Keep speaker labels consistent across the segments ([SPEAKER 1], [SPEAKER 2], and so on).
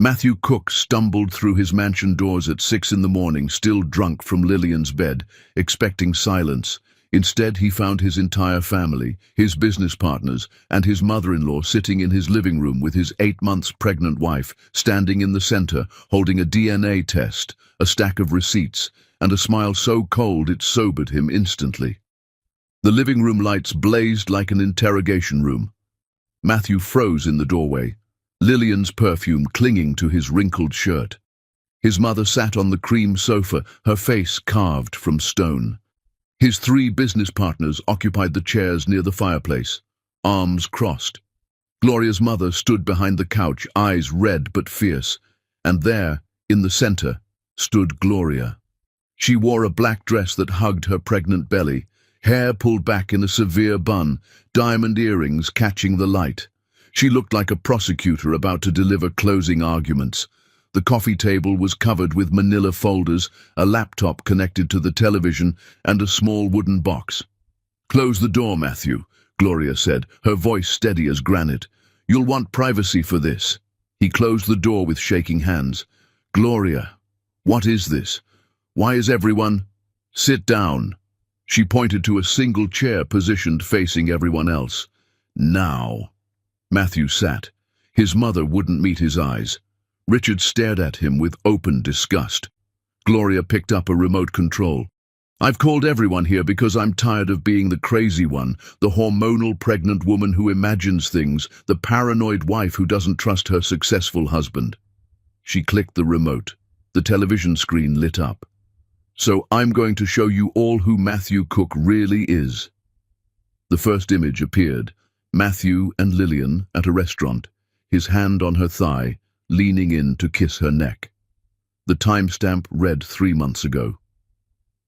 [SPEAKER 1] Matthew Cook stumbled through his mansion doors at 6 in the morning, still drunk from Lillian's bed, expecting silence. Instead, he found his entire family, his business partners, and his mother-in-law sitting in his living room with his 8 months pregnant wife, standing in the center, holding a DNA test, a stack of receipts, and a smile so cold it sobered him instantly. The living room lights blazed like an interrogation room. Matthew froze in the doorway, Lillian's perfume clinging to his wrinkled shirt. His mother sat on the cream sofa, her face carved from stone. His 3 business partners occupied the chairs near the fireplace, arms crossed. Gloria's mother stood behind the couch, eyes red but fierce, and there, in the center, stood Gloria. She wore a black dress that hugged her pregnant belly, hair pulled back in a severe bun, diamond earrings catching the light. She looked like a prosecutor about to deliver closing arguments. The coffee table was covered with manila folders, a laptop connected to the television, and a small wooden box. "Close the door, Matthew," Gloria said, her voice steady as granite. "You'll want privacy for this." He closed the door with shaking hands. "Gloria, what is this? Why is everyone—" "Sit down." She pointed to a single chair positioned facing everyone else. "Now." Matthew sat. His mother wouldn't meet his eyes. Richard stared at him with open disgust. Gloria picked up a remote control. "I've called everyone here because I'm tired of being the crazy one, the hormonal pregnant woman who imagines things, the paranoid wife who doesn't trust her successful husband." She clicked the remote. The television screen lit up. "So I'm going to show you all who Matthew Cook really is." The first image appeared. Matthew and Lillian at a restaurant, his hand on her thigh, leaning in to kiss her neck. The timestamp read 3 months ago.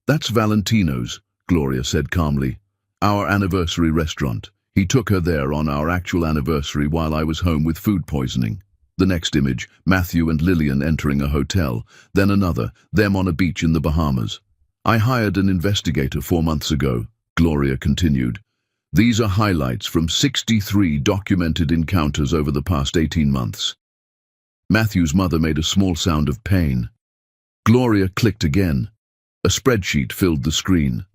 [SPEAKER 1] "That's Valentino's," Gloria said calmly. "Our anniversary restaurant. He took her there on our actual anniversary while I was home with food poisoning." The next image, Matthew and Lillian entering a hotel, then another, them on a beach in the Bahamas. "I hired an investigator 4 months ago," Gloria continued. "These are highlights from 63 documented encounters over the past 18 months. Matthew's mother made a small sound of pain. Gloria clicked again. A spreadsheet filled the screen.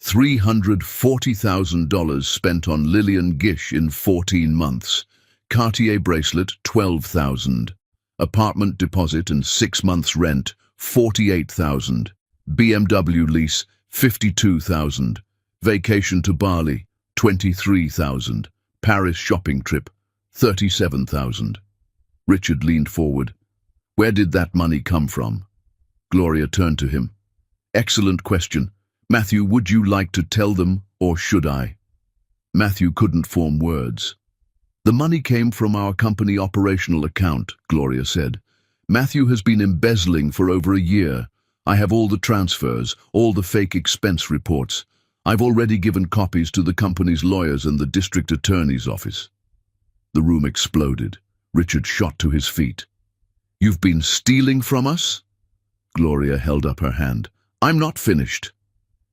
[SPEAKER 1] $340,000 spent on Lillian Gish in 14 months. Cartier bracelet, $12,000. Apartment deposit and 6 months rent, $48,000. BMW lease, $52,000. Vacation to Bali, $23,000. Paris shopping trip, $37,000. Richard leaned forward. "Where did that money come from?" Gloria turned to him. "Excellent question. Matthew, would you like to tell them, or should I?" Matthew couldn't form words. "The money came from our company operational account," Gloria said. "Matthew has been embezzling for over a year. I have all the transfers, all the fake expense reports. I've already given copies to the company's lawyers and the district attorney's office." The room exploded. Richard shot to his feet. "You've been stealing from us?" Gloria held up her hand. "I'm not finished."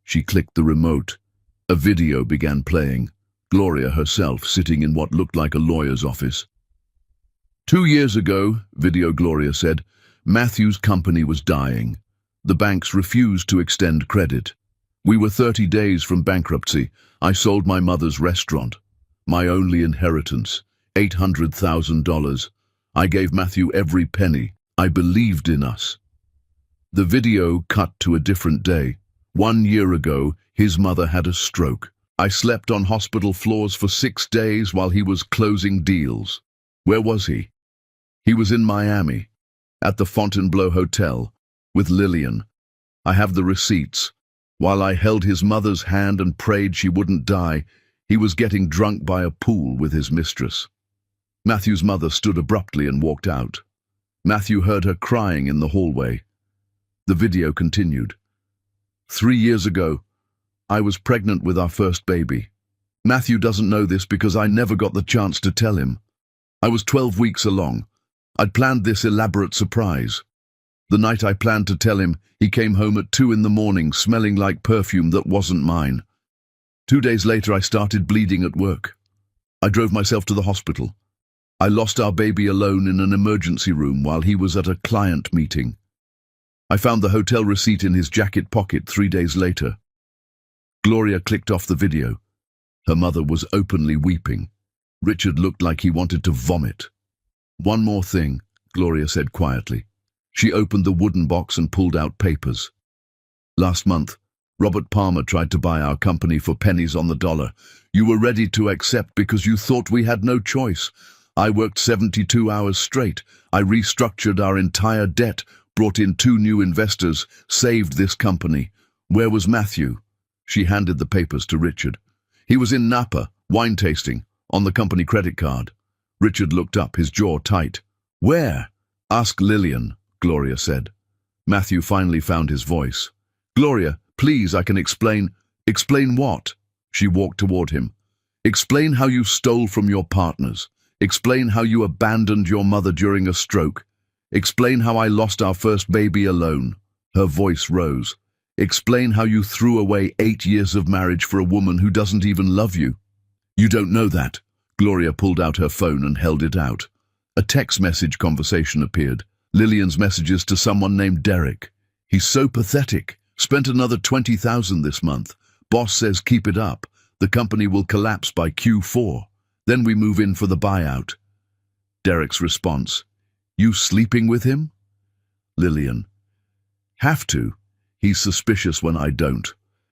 [SPEAKER 1] She clicked the remote. A video began playing. Gloria herself sitting in what looked like a lawyer's office. "2 years ago," video Gloria said, "Matthew's company was dying. The banks refused to extend credit. We were 30 days from bankruptcy. I sold my mother's restaurant. My only inheritance, $800,000. I gave Matthew every penny. I believed in us." The video cut to a different day. 1 year ago, his mother had a stroke. "I slept on hospital floors for 6 days while he was closing deals." Where was he? He was in Miami, at the Fontainebleau Hotel, with Lillian. I have the receipts. While I held his mother's hand and prayed she wouldn't die, he was getting drunk by a pool with his mistress. Matthew's mother stood abruptly and walked out. Matthew heard her crying in the hallway. The video continued. 3 years ago, I was pregnant with our first baby. Matthew doesn't know this because I never got the chance to tell him. I was 12 weeks along. I'd planned this elaborate surprise. The night I planned to tell him, he came home at 2 in the morning, smelling like perfume that wasn't mine. 2 days later, I started bleeding at work. I drove myself to the hospital. I lost our baby alone in an emergency room while he was at a client meeting. I found the hotel receipt in his jacket pocket 3 days later. Gloria clicked off the video. Her mother was openly weeping. Richard looked like he wanted to vomit. One more thing, Gloria said quietly. She opened the wooden box and pulled out papers. Last month, Robert Palmer tried to buy our company for pennies on the dollar. You were ready to accept because you thought we had no choice. I worked 72 hours straight. I restructured our entire debt, brought in 2 new investors, saved this company. Where was Matthew? She handed the papers to Richard. He was in Napa, wine tasting, on the company credit card. Richard looked up, his jaw tight. Where? Ask Lillian, Gloria said. Matthew finally found his voice. Gloria, please, I can explain. Explain what? She walked toward him. Explain how you stole from your partners. Explain how you abandoned your mother during a stroke. Explain how I lost our first baby alone. Her voice rose. Explain how you threw away 8 years of marriage for a woman who doesn't even love you. You don't know that. Gloria pulled out her phone and held it out. A text message conversation appeared. Lillian's messages to someone named Derek. He's so pathetic. Spent another $20,000 this month. Boss says keep it up. The company will collapse by Q4. Then we move in for the buyout. Derek's response. You sleeping with him? Lillian. Have to. He's suspicious when I don't.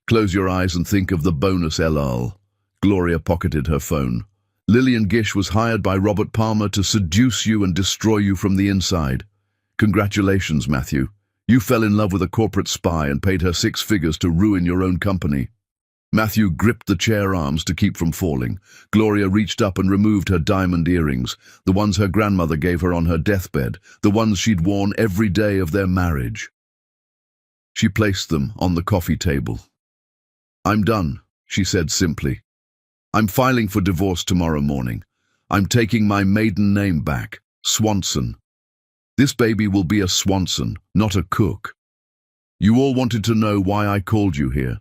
[SPEAKER 1] Close your eyes and think of the bonus LL. Gloria pocketed her phone. Lillian Gish was hired by Robert Palmer to seduce you and destroy you from the inside. Congratulations, Matthew. You fell in love with a corporate spy and paid her 6 figures to ruin your own company. Matthew gripped the chair arms to keep from falling. Gloria reached up and removed her diamond earrings, the ones her grandmother gave her on her deathbed, the ones she'd worn every day of their marriage. She placed them on the coffee table. I'm done, she said simply. I'm filing for divorce tomorrow morning. I'm taking my maiden name back, Swanson. This baby will be a Swanson, not a Cook. You all wanted to know why I called you here.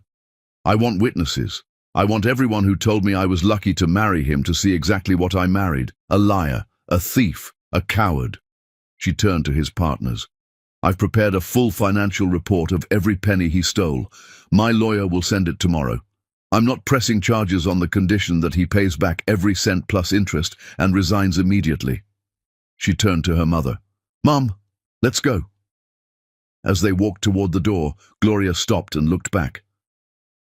[SPEAKER 1] I want witnesses. I want everyone who told me I was lucky to marry him to see exactly what I married. A liar, a thief, a coward. She turned to his partners. I've prepared a full financial report of every penny he stole. My lawyer will send it tomorrow. I'm not pressing charges on the condition that he pays back every cent plus interest and resigns immediately. She turned to her mother. Mom, let's go. As they walked toward the door, Gloria stopped and looked back.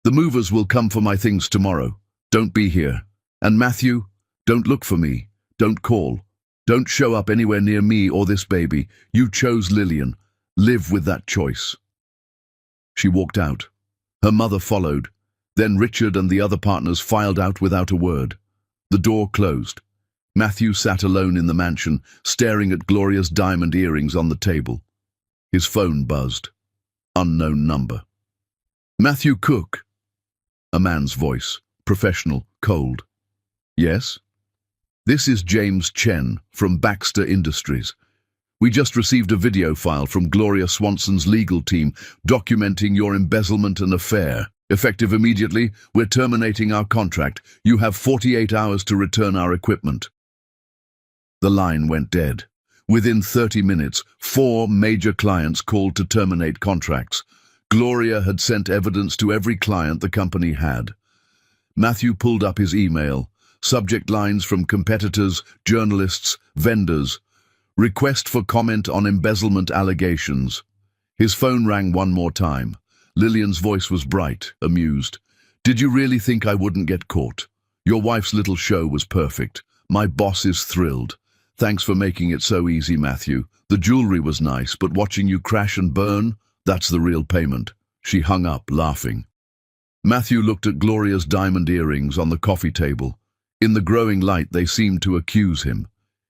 [SPEAKER 1] The movers will come for my things tomorrow. Don't be here. And Matthew, don't look for me. Don't call. Don't show up anywhere near me or this baby. You chose Lillian. Live with that choice. She walked out. Her mother followed. Then Richard and the other partners filed out without a word. The door closed. Matthew sat alone in the mansion, staring at Gloria's diamond earrings on the table. His phone buzzed. Unknown number. Matthew Cook. A man's voice, professional, cold. Yes? This is James Chen from Baxter Industries. We just received a video file from Gloria Swanson's legal team documenting your embezzlement and affair. Effective immediately, we're terminating our contract. You have 48 hours to return our equipment. The line went dead. Within 30 minutes, 4 major clients called to terminate contracts. Gloria had sent evidence to every client the company had. Matthew pulled up his email. Subject lines from competitors, journalists, vendors. Request for comment on embezzlement allegations. His phone rang one more time. Lillian's voice was bright, amused. Did you really think I wouldn't get caught? Your wife's little show was perfect. My boss is thrilled. Thanks for making it so easy, Matthew. The jewelry was nice, but watching you crash and burn, that's the real payment. She hung up, laughing. Matthew looked at Gloria's diamond earrings on the coffee table. In the growing light, they seemed to accuse him.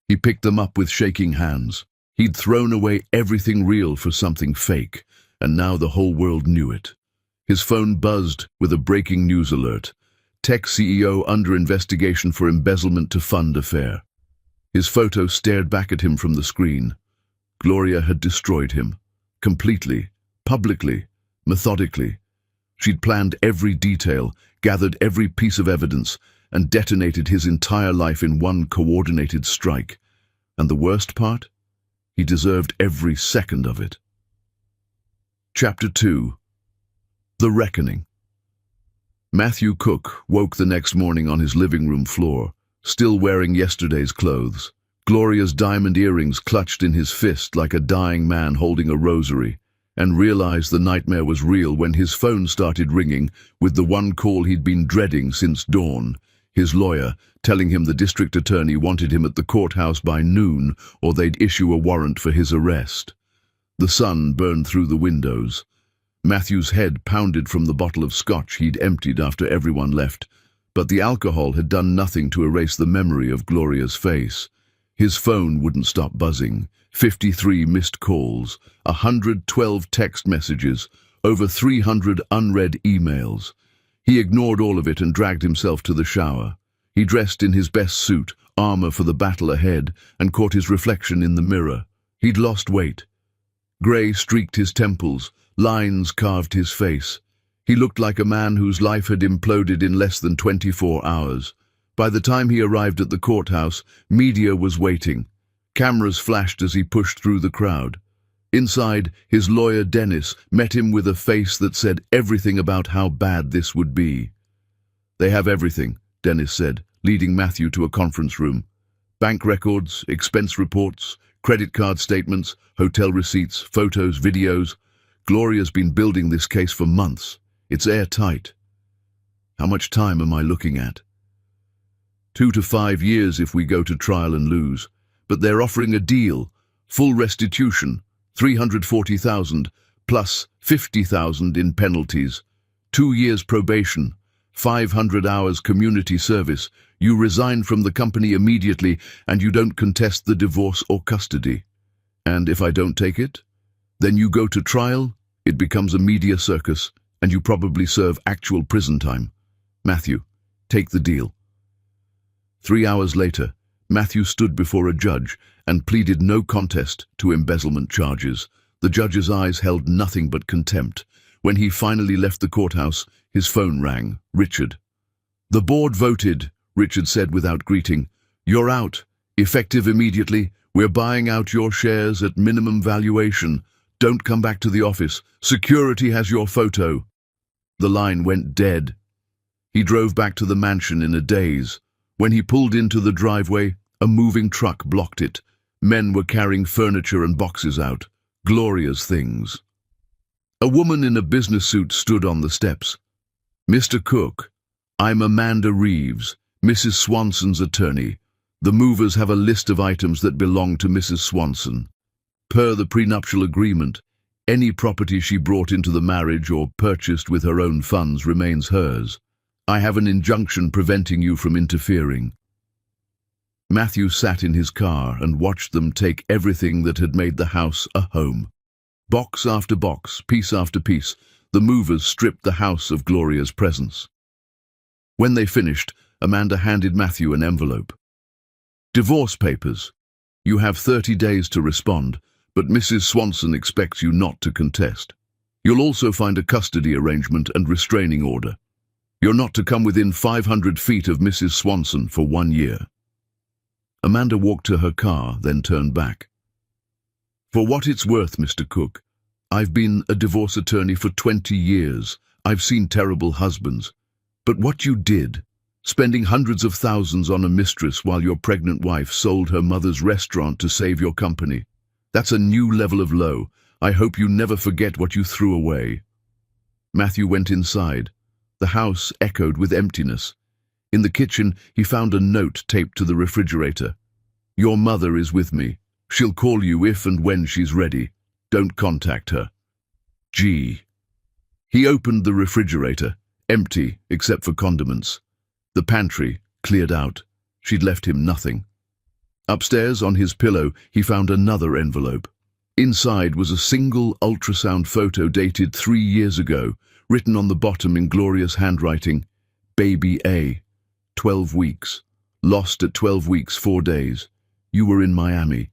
[SPEAKER 1] He picked them up with shaking hands. He'd thrown away everything real for something fake, and now the whole world knew it. His phone buzzed with a breaking news alert. Tech CEO under investigation for embezzlement to fund affair. His photo stared back at him from the screen. Gloria had destroyed him. Completely, publicly, methodically. She'd planned every detail, gathered every piece of evidence. and detonated his entire life in one coordinated strike. And the worst part? He deserved every second of it. Chapter 2. The Reckoning. Matthew Cook woke the next morning on his living room floor, still wearing yesterday's clothes. Gloria's diamond earrings clutched in his fist like a dying man holding a rosary, and realized the nightmare was real when his phone started ringing with the one call he'd been dreading since dawn. His lawyer, telling him the district attorney wanted him at the courthouse by noon or they'd issue a warrant for his arrest. The sun burned through the windows. Matthew's head pounded from the bottle of scotch he'd emptied after everyone left, but the alcohol had done nothing to erase the memory of Gloria's face. His phone wouldn't stop buzzing. 53 missed calls, 112 text messages, over 300 unread emails. He ignored all of it and dragged himself to the shower. He dressed in his best suit, armor for the battle ahead, and caught his reflection in the mirror. He'd lost weight. Grey streaked his temples, lines carved his face. He looked like a man whose life had imploded in less than 24 hours. By the time he arrived at the courthouse, media was waiting. Cameras flashed as he pushed through the crowd. Inside, his lawyer Dennis met him with a face that said everything about how bad this would be. "They have everything," Dennis said, leading Matthew to a conference room. "Bank records, expense reports, credit card statements, hotel receipts, photos, videos. Gloria's been building this case for months. It's airtight." "How much time am I looking at?" 2 to 5 years if we go to trial and lose. But they're offering a deal, full restitution, 340,000 plus 50,000 in penalties, 2 years probation, 500 hours community service. You resign from the company immediately and you don't contest the divorce or custody. And if I don't take it, then you go to trial, it becomes a media circus, and you probably serve actual prison time. Matthew, take the deal. 3 hours later, Matthew stood before a judge and pleaded no contest to embezzlement charges. The judge's eyes held nothing but contempt. When he finally left the courthouse, his phone rang. Richard. "The board voted," Richard said without greeting. "You're out. Effective immediately. We're buying out your shares at minimum valuation. Don't come back to the office. Security has your photo." The line went dead. He drove back to the mansion in a daze. When he pulled into the driveway, a moving truck blocked it. Men were carrying furniture and boxes out. Gloria's things. A woman in a business suit stood on the steps. "Mr. Cook, I'm Amanda Reeves, Mrs. Swanson's attorney. The movers have a list of items that belong to Mrs. Swanson. Per the prenuptial agreement, any property she brought into the marriage or purchased with her own funds remains hers. I have an injunction preventing you from interfering." Matthew sat in his car and watched them take everything that had made the house a home. Box after box, piece after piece, the movers stripped the house of Gloria's presence. When they finished, Amanda handed Matthew an envelope. "Divorce papers. You have 30 days to respond, but Mrs. Swanson expects you not to contest. You'll also find a custody arrangement and restraining order. You're not to come within 500 feet of Mrs. Swanson for 1 year." Amanda walked to her car, then turned back. "For what it's worth, Mr. Cook, I've been a divorce attorney for 20 years. I've seen terrible husbands. But what you did, spending hundreds of thousands on a mistress while your pregnant wife sold her mother's restaurant to save your company, that's a new level of low. I hope you never forget what you threw away." Matthew went inside. The house echoed with emptiness. In the kitchen, he found a note taped to the refrigerator. "Your mother is with me. She'll call you if and when she's ready. Don't contact her. G." He opened the refrigerator, empty except for condiments. The pantry, cleared out. She'd left him nothing. Upstairs, on his pillow, he found another envelope. Inside was a single ultrasound photo dated 3 years ago, written on the bottom in Gloria's handwriting, "Baby A. 12 weeks. Lost at 12 weeks, 4 days. You were in Miami."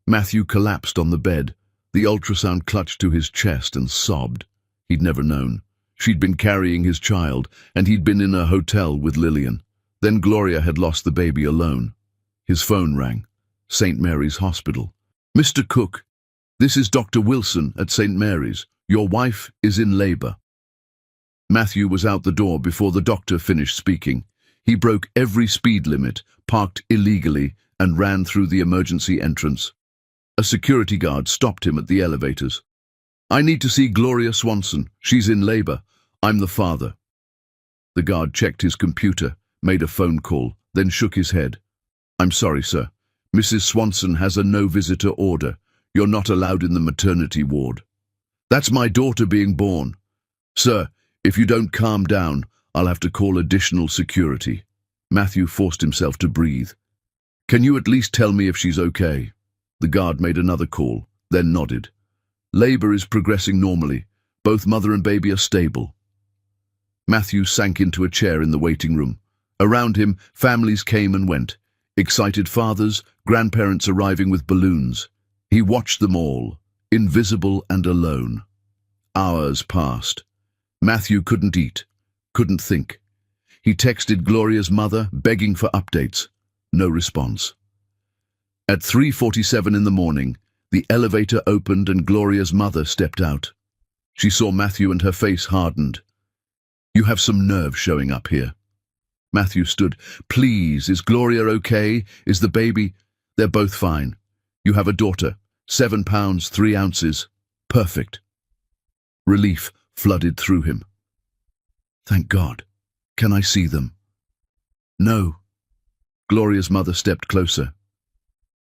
[SPEAKER 1] Matthew collapsed on the bed. The ultrasound clutched to his chest and sobbed. He'd never known. She'd been carrying his child, and he'd been in a hotel with Lillian. Then Gloria had lost the baby alone. His phone rang. St. Mary's Hospital. "Mr. Cook, this is Dr. Wilson at St. Mary's. Your wife is in labor." Matthew was out the door before the doctor finished speaking. He broke every speed limit, parked illegally, and ran through the emergency entrance. A security guard stopped him at the elevators. "I need to see Gloria Swanson. She's in labor. I'm the father." The guard checked his computer, made a phone call, then shook his head. "I'm sorry, sir. Mrs. Swanson has a no-visitor order. You're not allowed in the maternity ward." "That's my daughter being born. Sir, if you don't calm down, I'll have to call additional security." Matthew forced himself to breathe. "Can you at least tell me if she's okay?" The guard made another call, then nodded. "Labor is progressing normally. Both mother and baby are stable." Matthew sank into a chair in the waiting room. Around him, families came and went. Excited fathers, grandparents arriving with balloons. He watched them all, invisible and alone. Hours passed. Matthew couldn't eat, couldn't think. He texted Gloria's mother, begging for updates. No response. At 3:47 in the morning, the elevator opened and Gloria's mother stepped out. She saw Matthew and her face hardened. "You have some nerve showing up here." Matthew stood. "Please, is Gloria okay? Is the baby—" "They're both fine. You have a daughter, 7 pounds, 3 ounces. Perfect." Relief flooded through him. "Thank God. Can I see them?" "No." Gloria's mother stepped closer.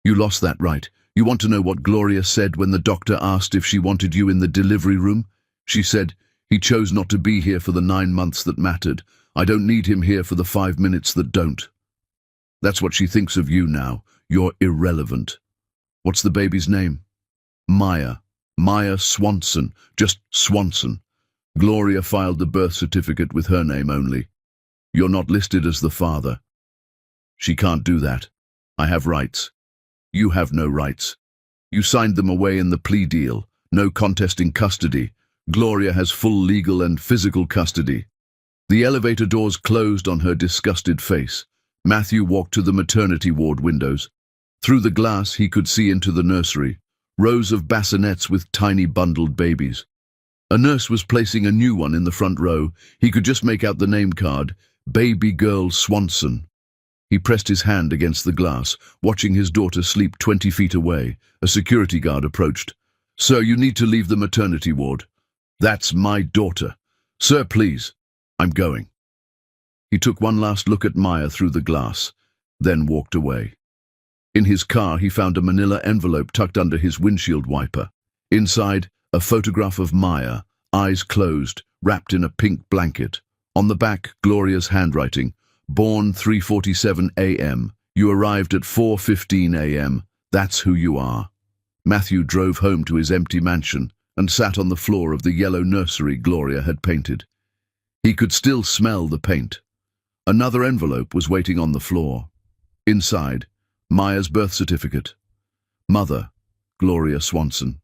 [SPEAKER 1] "You lost that right. You want to know what Gloria said when the doctor asked if she wanted you in the delivery room? She said, 'He chose not to be here for the 9 months that mattered. I don't need him here for the 5 minutes that don't.' That's what she thinks of you now. You're irrelevant." "What's the baby's name?" "Maya. Maya Swanson. Just Swanson." Gloria filed the birth certificate with her name only. "You're not listed as the father." "She can't do that. I have rights." "You have no rights. You signed them away in the plea deal. No contesting custody. Gloria has full legal and physical custody." The elevator doors closed on her disgusted face. Matthew walked to the maternity ward windows. Through the glass he could see into the nursery, rows of bassinets with tiny bundled babies. A nurse was placing a new one in the front row. He could just make out the name card, "Baby Girl Swanson." He pressed his hand against the glass, watching his daughter sleep 20 feet away. A security guard approached. "Sir, you need to leave the maternity ward." "That's my daughter." "Sir, please." "I'm going." He took one last look at Maya through the glass, then walked away. In his car, he found a manila envelope tucked under his windshield wiper. Inside, a photograph of Maya, eyes closed, wrapped in a pink blanket. On the back, Gloria's handwriting. "Born 3:47 a.m. You arrived at 4:15 a.m. That's who you are." Matthew drove home to his empty mansion and sat on the floor of the yellow nursery Gloria had painted. He could still smell the paint. Another envelope was waiting on the floor. Inside, Maya's birth certificate. Mother, Gloria Swanson.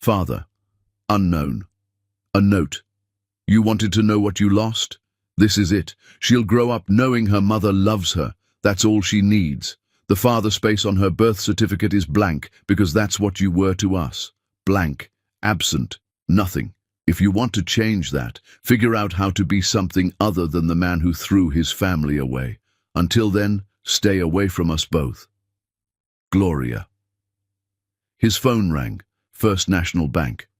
[SPEAKER 1] Father, unknown. A note. "You wanted to know what you lost? This is it. She'll grow up knowing her mother loves her. That's all she needs. The father space on her birth certificate is blank because that's what you were to us. Blank, absent, nothing. If you want to change that, figure out how to be something other than the man who threw his family away. Until then, stay away from us both. Gloria." His phone rang. First National Bank.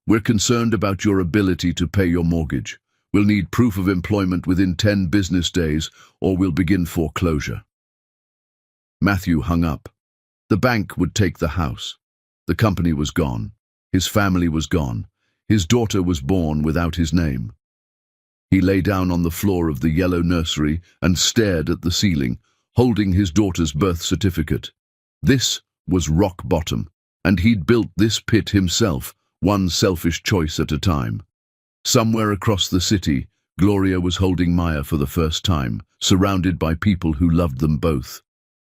[SPEAKER 1] "We're concerned about your ability to pay your mortgage. We'll need proof of employment within 10 business days or we'll begin foreclosure." Matthew hung up. The bank would take the house. The company was gone. His family was gone. His daughter was born without his name. He lay down on the floor of the yellow nursery and stared at the ceiling, holding his daughter's birth certificate. This was rock bottom, and he'd built this pit himself, one selfish choice at a time. Somewhere across the city, Gloria was holding Maya for the first time, surrounded by people who loved them both.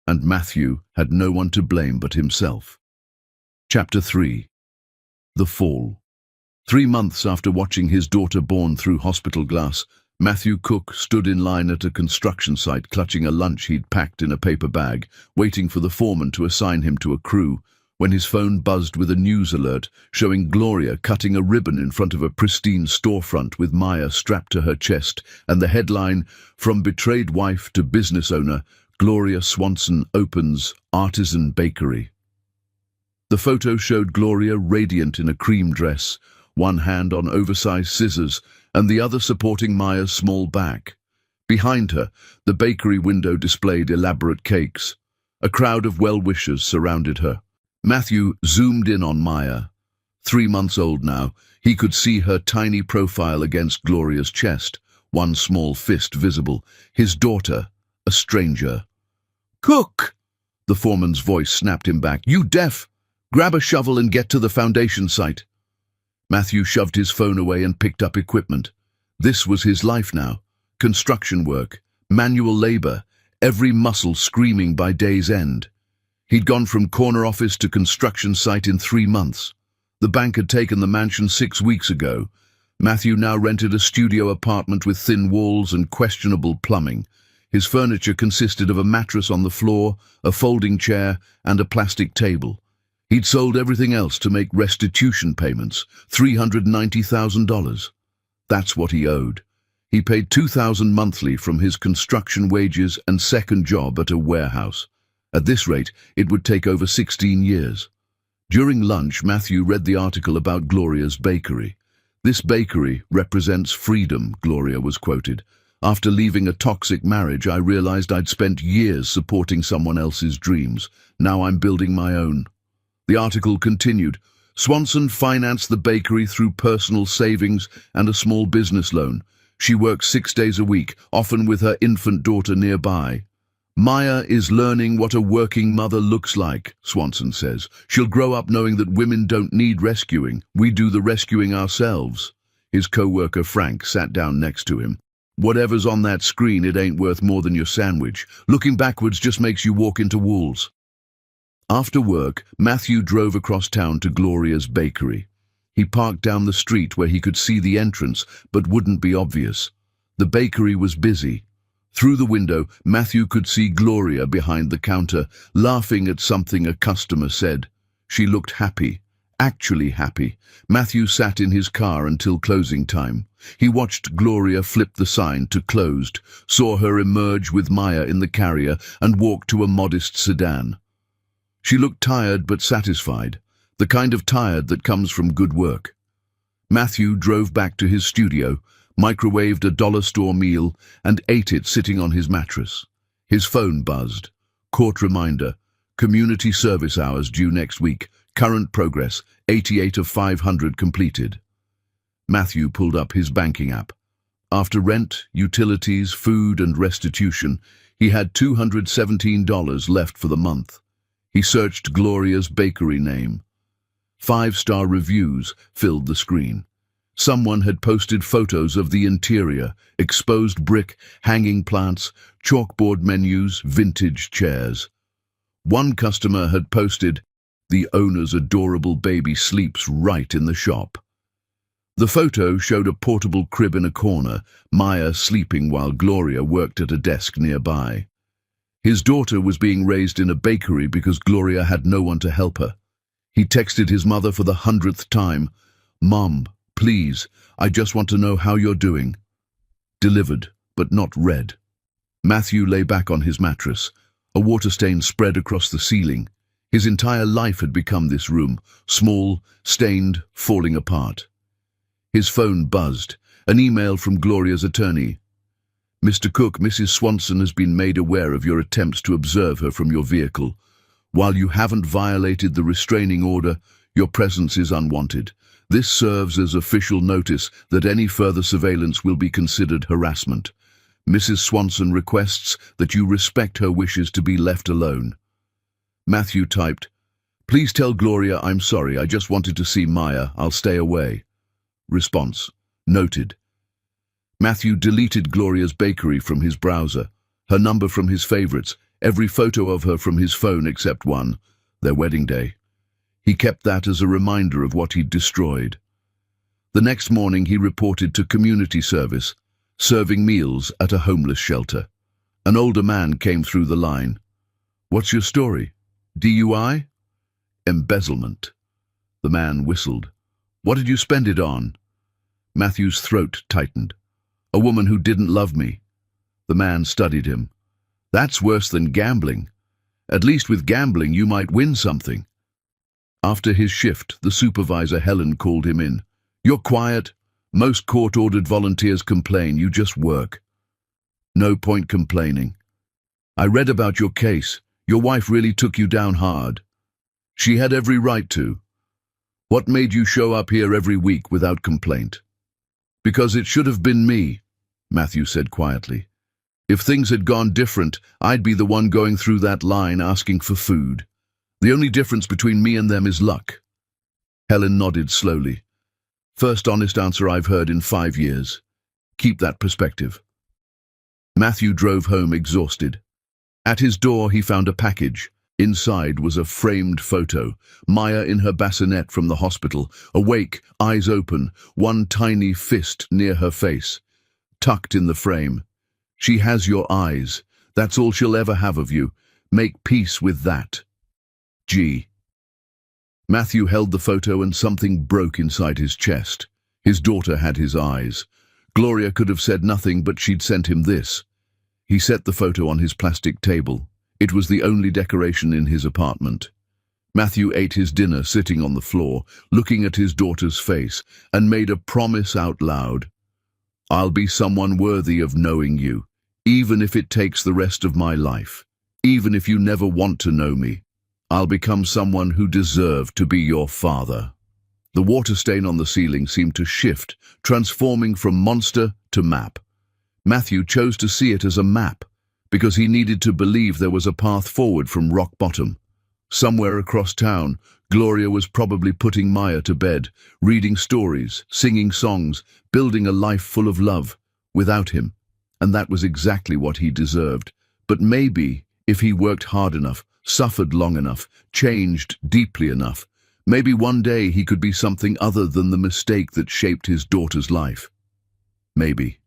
[SPEAKER 1] And Matthew had no one to blame but himself. Chapter 3. The Fall. 3 months after watching his daughter born through hospital glass, Matthew Cook stood in line at a construction site, clutching a lunch he'd packed in a paper bag, waiting for the foreman to assign him to a crew, when his phone buzzed with a news alert showing Gloria cutting a ribbon in front of a pristine storefront with Maya strapped to her chest, and the headline, "From betrayed wife to business owner, Gloria Swanson opens artisan bakery." The photo showed Gloria radiant in a cream dress, one hand on oversized scissors and the other supporting Maya's small back. Behind her, the bakery window displayed elaborate cakes. A crowd of well-wishers surrounded her. Matthew zoomed in on Maya. 3 months old now, he could see her tiny profile against Gloria's chest, one small fist visible. His daughter, a stranger. "Cook!" The foreman's voice snapped him back. "You deaf! Grab a shovel and get to the foundation site." Matthew shoved his phone away and picked up equipment. This was his life now. Construction work, manual labor, every muscle screaming by day's end. He'd gone from corner office to construction site in 3 months. The bank had taken the mansion 6 weeks ago. Matthew now rented a studio apartment with thin walls and questionable plumbing. His furniture consisted of a mattress on the floor, a folding chair, and a plastic table. He'd sold everything else to make restitution payments, $390,000. That's what he owed. He paid $2,000 monthly from his construction wages and second job at a warehouse. At this rate, it would take over 16 years. During lunch, Matthew read the article about Gloria's bakery. "This bakery represents freedom," Gloria was quoted. "After leaving a toxic marriage, I realized I'd spent years supporting someone else's dreams. Now I'm building my own." The article continued. Swanson financed the bakery through personal savings and a small business loan. She works 6 days a week, often with her infant daughter nearby. "Maya is learning what a working mother looks like," Swanson says. "She'll grow up knowing that women don't need rescuing. We do the rescuing ourselves." His co-worker Frank sat down next to him. "Whatever's on that screen, it ain't worth more than your sandwich. Looking backwards just makes you walk into walls." After work, Matthew drove across town to Gloria's bakery. He parked down the street where he could see the entrance, but wouldn't be obvious. The bakery was busy. Through the window, Matthew could see Gloria behind the counter, laughing at something a customer said. She looked happy, actually happy. Matthew sat in his car until closing time. He watched Gloria flip the sign to closed, saw her emerge with Maya in the carrier, and walk to a modest sedan. She looked tired but satisfied, the kind of tired that comes from good work. Matthew drove back to his studio, microwaved a dollar store meal, and ate it sitting on his mattress. His phone buzzed. Court reminder. Community service hours due next week. Current progress, 88 of 500 completed. Matthew pulled up his banking app. After rent, utilities, food, and restitution, he had $217 left for the month. He searched Gloria's bakery name. 5-star reviews filled the screen. Someone had posted photos of the interior, exposed brick, hanging plants, chalkboard menus, vintage chairs. One customer had posted, "The owner's adorable baby sleeps right in the shop." The photo showed a portable crib in a corner, Maya sleeping while Gloria worked at a desk nearby. His daughter was being raised in a bakery because Gloria had no one to help her. He texted his mother for the 100th time, "Mom, please, I just want to know how you're doing." Delivered, but not read. Matthew lay back on his mattress. A water stain spread across the ceiling. His entire life had become this room, small, stained, falling apart. His phone buzzed. An email from Gloria's attorney. "Mr. Cook, Mrs. Swanson has been made aware of your attempts to observe her from your vehicle. While you haven't violated the restraining order, your presence is unwanted. This serves as official notice that any further surveillance will be considered harassment. Mrs. Swanson requests that you respect her wishes to be left alone." Matthew typed, "Please tell Gloria I'm sorry, I just wanted to see Maya, I'll stay away." Response, "Noted." Matthew deleted Gloria's bakery from his browser, her number from his favorites, every photo of her from his phone except one, their wedding day. He kept that as a reminder of what he'd destroyed. The next morning he reported to community service. serving meals at a homeless shelter. An older man came through the line. "What's your story? DUI?" "Embezzlement." The man whistled. "What did you spend it on?" Matthew's throat tightened. "A woman who didn't love me." The man studied him. "That's worse than gambling. At least with gambling you might win something." After his shift, the supervisor Helen called him in. "You're quiet. Most court-ordered volunteers complain. You just work." "No point complaining. I read about your case. Your wife really took you down hard." "She had every right to." "What made you show up here every week without complaint?" "Because it should have been me," Matthew said quietly. "If things had gone different, I'd be the one going through that line asking for food. The only difference between me and them is luck." Helen nodded slowly. "First honest answer I've heard in 5 years. Keep that perspective." Matthew drove home exhausted. At his door he found a package. Inside was a framed photo, Maya in her bassinet from the hospital, awake, eyes open, one tiny fist near her face. Tucked in the frame. "She has your eyes. That's all she'll ever have of you. Make peace with that. G." Matthew held the photo and something broke inside his chest. His daughter had his eyes. Gloria could have said nothing, but she'd sent him this. He set the photo on his plastic table. It was the only decoration in his apartment. Matthew ate his dinner sitting on the floor, looking at his daughter's face, and made a promise out loud. "I'll be someone worthy of knowing you, even if it takes the rest of my life. Even if you never want to know me. I'll become someone who deserved to be your father." The water stain on the ceiling seemed to shift, transforming from monster to map. Matthew chose to see it as a map, because he needed to believe there was a path forward from rock bottom. Somewhere across town, Gloria was probably putting Maya to bed, reading stories, singing songs, building a life full of love, without him. And that was exactly what he deserved. But maybe, if he worked hard enough, suffered long enough, changed deeply enough, maybe one day he could be something other than the mistake that shaped his daughter's life. Maybe.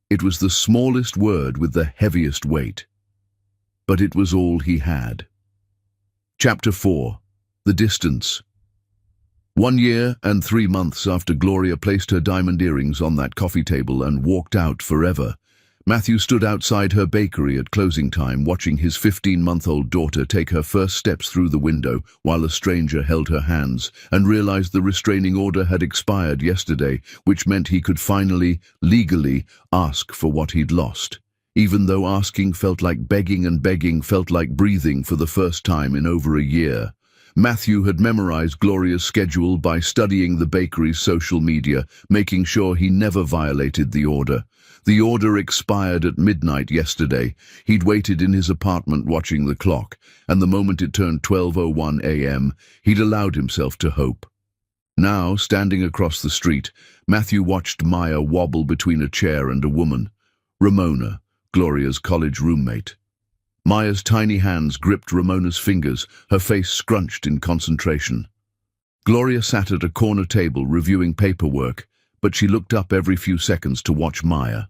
[SPEAKER 1] It was the smallest word with the heaviest weight. But it was all he had. Chapter 4. The Distance. 1 year and 3 months after Gloria placed her diamond earrings on that coffee table and walked out forever, Matthew stood outside her bakery at closing time, watching his 15-month-old daughter take her first steps through the window while a stranger held her hands, and realized the restraining order had expired yesterday, which meant he could finally, legally, ask for what he'd lost. Even though asking felt like begging and begging felt like breathing for the first time in over a year. Matthew had memorized Gloria's schedule by studying the bakery's social media, making sure he never violated the order. The order expired at midnight yesterday. He'd waited in his apartment watching the clock, and the moment it turned 12:01 a.m., he'd allowed himself to hope. Now, standing across the street, Matthew watched Maya wobble between a chair and a woman. Ramona, Gloria's college roommate. Maya's tiny hands gripped Ramona's fingers, her face scrunched in concentration. Gloria sat at a corner table reviewing paperwork, but she looked up every few seconds to watch Maya.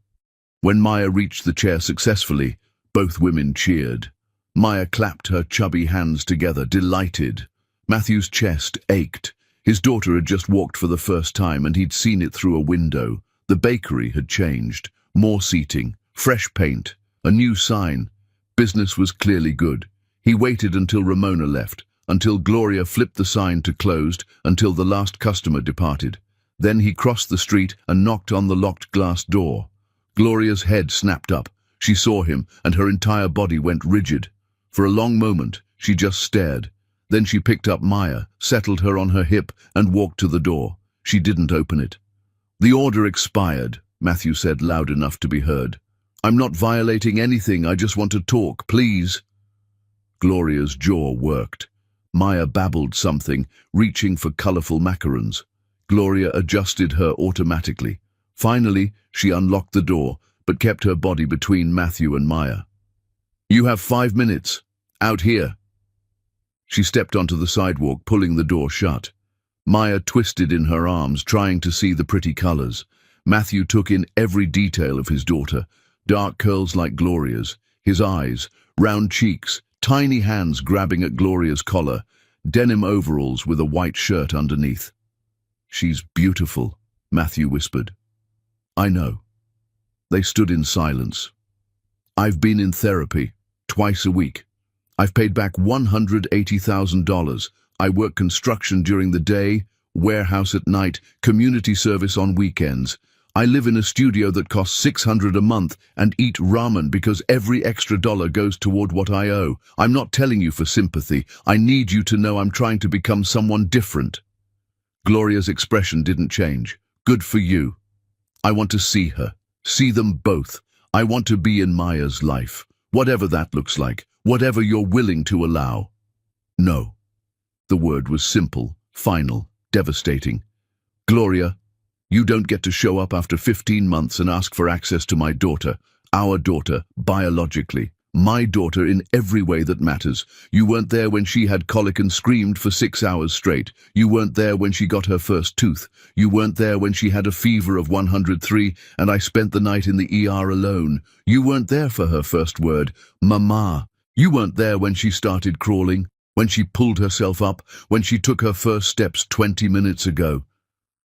[SPEAKER 1] When Maya reached the chair successfully, both women cheered. Maya clapped her chubby hands together, delighted. Matthew's chest ached. His daughter had just walked for the first time, and he'd seen it through a window. The bakery had changed. More seating, fresh paint, a new sign. Business was clearly good. He waited until Ramona left, until Gloria flipped the sign to closed, until the last customer departed. Then he crossed the street and knocked on the locked glass door. Gloria's head snapped up. She saw him, and her entire body went rigid. For a long moment, she just stared. Then she picked up Maya, settled her on her hip, and walked to the door. She didn't open it. "The order expired," Matthew said loud enough to be heard. "I'm not violating anything, I just want to talk, please." Gloria's jaw worked. Maya babbled something, reaching for colorful macarons. Gloria adjusted her automatically. Finally, she unlocked the door, but kept her body between Matthew and Maya. "You have 5 minutes. Out here." She stepped onto the sidewalk, pulling the door shut. Maya twisted in her arms, trying to see the pretty colors. Matthew took in every detail of his daughter. Dark curls like Gloria's, his eyes, round cheeks, tiny hands grabbing at Gloria's collar, denim overalls with a white shirt underneath. "She's beautiful," Matthew whispered. "I know." They stood in silence. "I've been in therapy, twice a week. I've paid back $180,000. I work construction during the day, warehouse at night, community service on weekends. I live in a studio that costs $600 a month and eat ramen because every extra dollar goes toward what I owe. I'm not telling you for sympathy. I need you to know I'm trying to become someone different." Gloria's expression didn't change. "Good for you. I want to see her. See them both. I want to be in Maya's life. Whatever that looks like. Whatever you're willing to allow." "No." The word was simple, final, devastating. "Gloria, you don't get to show up after 15 months and ask for access to my daughter, our daughter, biologically. My daughter in every way that matters. You weren't there when she had colic and screamed for 6 hours straight. You weren't there when she got her first tooth. You weren't there when she had a fever of 103 and I spent the night in the ER alone. You weren't there for her first word, Mama. You weren't there when she started crawling, when she pulled herself up, when she took her first steps 20 minutes ago."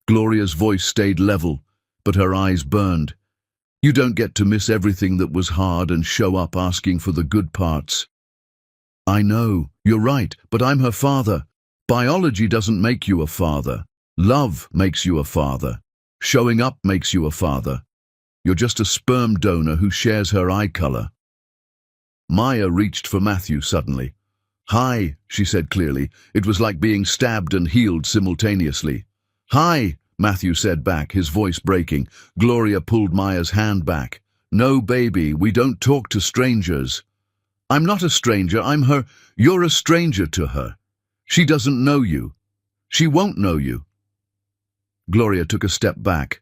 [SPEAKER 1] Gloria's voice stayed level, but her eyes burned. "You don't get to miss everything that was hard and show up asking for the good parts." "I know, you're right, but I'm her father. Biology doesn't make you a father. Love makes you a father. Showing up makes you a father. You're just a sperm donor who shares her eye color." Maya reached for Matthew suddenly. "Hi," she said clearly. It was like being stabbed and healed simultaneously. "Hi," Matthew said back, his voice breaking. Gloria pulled Maya's hand back. "No, baby, we don't talk to strangers." "I'm not a stranger, I'm her. You're a stranger to her. She doesn't know you. She won't know you." Gloria took a step back.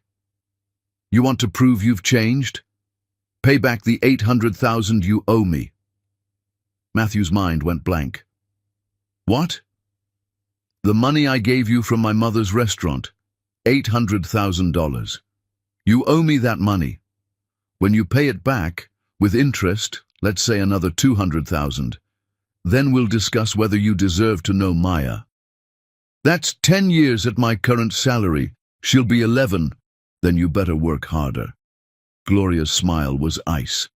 [SPEAKER 1] "You want to prove you've changed? Pay back the $800,000 you owe me." Matthew's mind went blank. "What?" "The money I gave you from my mother's restaurant. $800,000. You owe me that money. When you pay it back, with interest, let's say another $200,000, then we'll discuss whether you deserve to know Maya. That's 10 years at my current salary. She'll be 11. Then you better work harder." Gloria's smile was ice.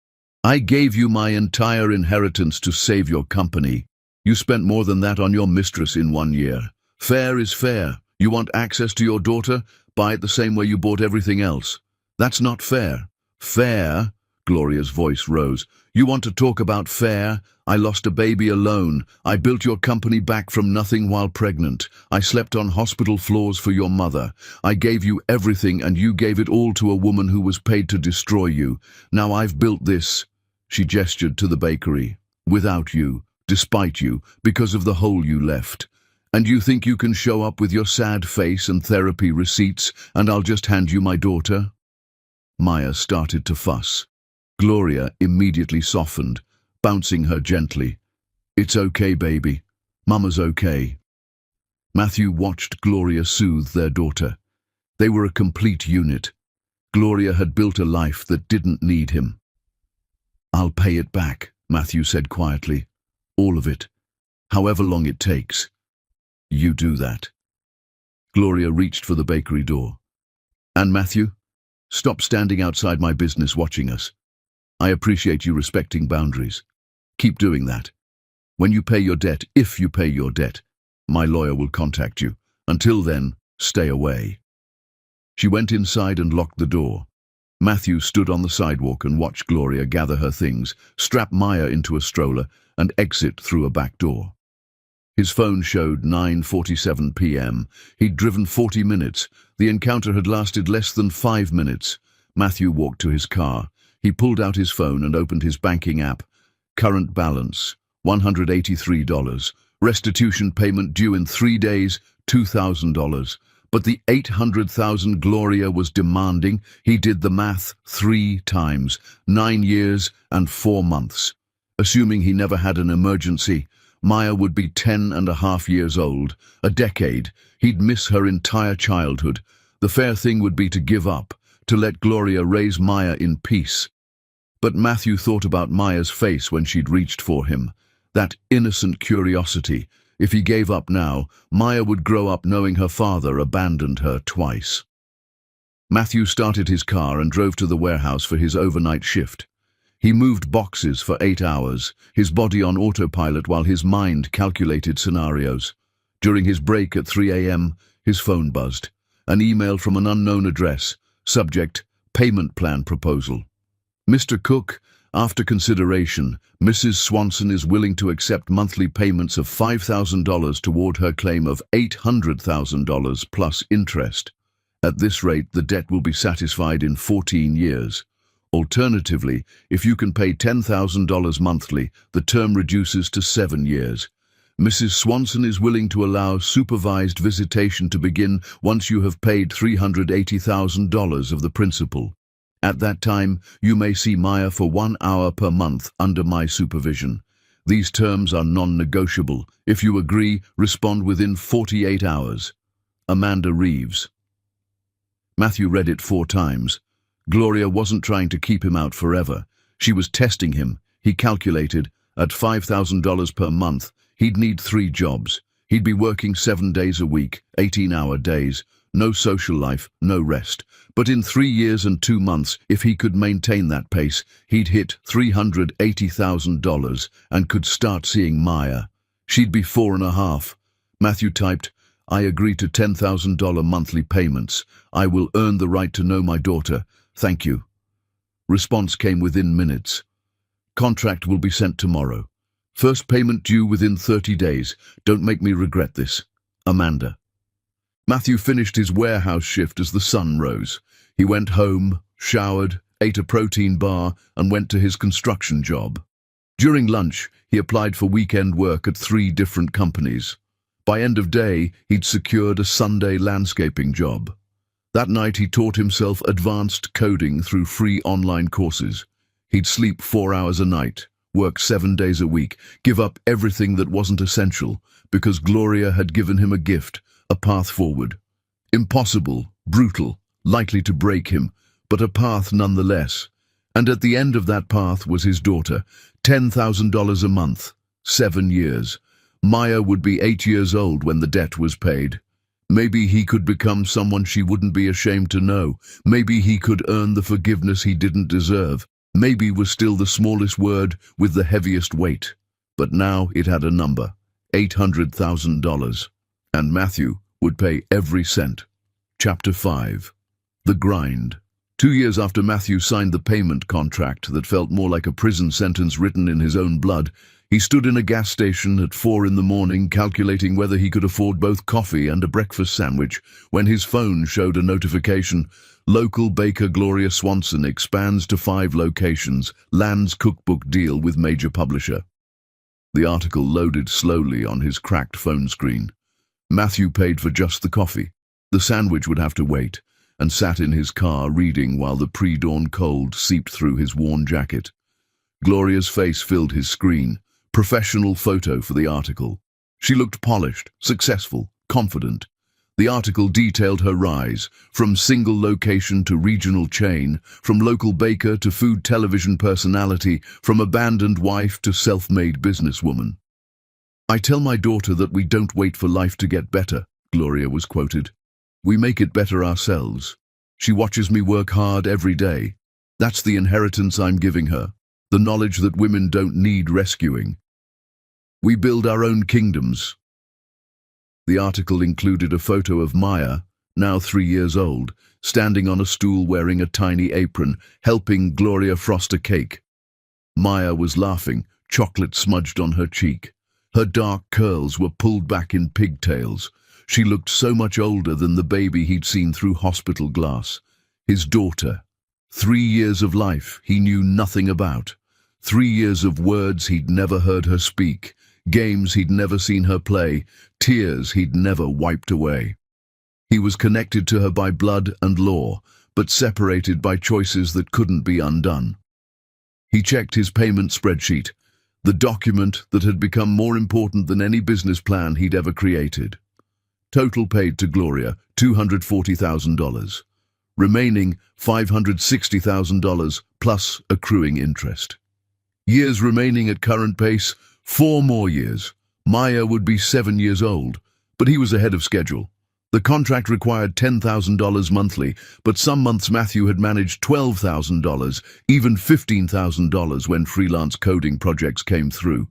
[SPEAKER 1] "I gave you my entire inheritance to save your company. You spent more than that on your mistress in 1 year. Fair is fair. You want access to your daughter? Buy it the same way you bought everything else. That's not fair." "Fair?" Gloria's voice rose. "You want to talk about fair? I lost a baby alone. I built your company back from nothing while pregnant. I slept on hospital floors for your mother. I gave you everything and you gave it all to a woman who was paid to destroy you. Now I've built this." She gestured to the bakery. "Without you, despite you, because of the hole you left. And you think you can show up with your sad face and therapy receipts and I'll just hand you my daughter?" Maya started to fuss. Gloria immediately softened, bouncing her gently. "It's okay, baby. Mama's okay." Matthew watched Gloria soothe their daughter. They were a complete unit. Gloria had built a life that didn't need him. "I'll pay it back," Matthew said quietly. "All of it. However long it takes. You do that." Gloria reached for the bakery door. "And Matthew, stop standing outside my business watching us. I appreciate you respecting boundaries. Keep doing that. When you pay your debt, if you pay your debt, my lawyer will contact you. Until then, stay away." She went inside and locked the door. Matthew stood on the sidewalk and watched Gloria gather her things, strap Maya into a stroller, and exit through a back door. His phone showed 9:47 p.m. He'd driven 40 minutes. The encounter had lasted less than 5 minutes. Matthew walked to his car. He pulled out his phone and opened his banking app. Current balance, $183. Restitution payment due in 3 days, $2,000. But the $800,000 Gloria was demanding, he did the math 3 times, 9 years and 4 months. Assuming he never had an emergency, Maya would be 10.5 years old, a decade. He'd miss her entire childhood. The fair thing would be to give up, to let Gloria raise Maya in peace. But Matthew thought about Maya's face when she'd reached for him. That innocent curiosity. If he gave up now, Maya would grow up knowing her father abandoned her twice. Matthew started his car and drove to the warehouse for his overnight shift. He moved boxes for 8 hours, his body on autopilot while his mind calculated scenarios. During his break at 3 a.m., his phone buzzed. An email from an unknown address. Subject, payment plan proposal. Mr. Cook, after consideration, Mrs. Swanson is willing to accept monthly payments of $5,000 toward her claim of $800,000 plus interest. At this rate, the debt will be satisfied in 14 years. Alternatively, if you can pay $10,000 monthly, the term reduces to 7 years. Mrs. Swanson is willing to allow supervised visitation to begin once you have paid $380,000 of the principal. At that time, you may see Maya for 1 hour per month under my supervision. These terms are non-negotiable. If you agree, respond within 48 hours. Amanda Reeves. Matthew read it 4 times. Gloria wasn't trying to keep him out forever. She was testing him. He calculated, at $5,000 per month, he'd need 3 jobs. He'd be working 7 days a week, 18-hour days, no social life, no rest. But in 3 years and 2 months, if he could maintain that pace, he'd hit $380,000 and could start seeing Maya. She'd be 4.5. Matthew typed, I agree to $10,000 monthly payments. I will earn the right to know my daughter. Thank you. Response came within minutes. Contract will be sent tomorrow. First payment due within 30 days. Don't make me regret this. Amanda. Matthew finished his warehouse shift as the sun rose. He went home, showered, ate a protein bar, and went to his construction job. During lunch, he applied for weekend work at 3 different companies. By end of day, he'd secured a Sunday landscaping job. That night, he taught himself advanced coding through free online courses. He'd sleep 4 hours a night, work 7 days a week, give up everything that wasn't essential, because Gloria had given him a gift, a path forward. Impossible, brutal, likely to break him, but a path nonetheless. And at the end of that path was his daughter, $10,000 a month, 7 years. Maya would be 8 years old when the debt was paid. Maybe he could become someone she wouldn't be ashamed to know. Maybe he could earn the forgiveness he didn't deserve. Maybe was still the smallest word with the heaviest weight. But now it had a number, $800,000. And Matthew would pay every cent. Chapter 5. The Grind. 2 years after Matthew signed the payment contract that felt more like a prison sentence written in his own blood, he stood in a gas station at 4 in the morning calculating whether he could afford both coffee and a breakfast sandwich when his phone showed a notification. Local baker Gloria Swanson expands to 5 locations, lands cookbook deal with major publisher. The article loaded slowly on his cracked phone screen. Matthew paid for just the coffee. The sandwich would have to wait, and sat in his car reading while the pre-dawn cold seeped through his worn jacket. Gloria's face filled his screen. Professional photo for the article. She looked polished, successful, confident. The article detailed her rise, from single location to regional chain, from local baker to food television personality, from abandoned wife to self-made businesswoman. I tell my daughter that we don't wait for life to get better, Gloria was quoted. We make it better ourselves. She watches me work hard every day. That's the inheritance I'm giving her, the knowledge that women don't need rescuing. We build our own kingdoms. The article included a photo of Maya, now 3 years old, standing on a stool wearing a tiny apron, helping Gloria frost a cake. Maya was laughing, chocolate smudged on her cheek. Her dark curls were pulled back in pigtails. She looked so much older than the baby he'd seen through hospital glass. His daughter. 3 years of life he knew nothing about. 3 years of words he'd never heard her speak. Games he'd never seen her play, tears he'd never wiped away. He was connected to her by blood and law, but separated by choices that couldn't be undone. He checked his payment spreadsheet, the document that had become more important than any business plan he'd ever created. Total paid to Gloria, $240,000. remaining $560,000 plus accruing interest. Years remaining at current pace, 4 more years. Maya would be 7 years old, but he was ahead of schedule. The contract required $10,000 monthly, but some months Matthew had managed $12,000, even $15,000 when freelance coding projects came through.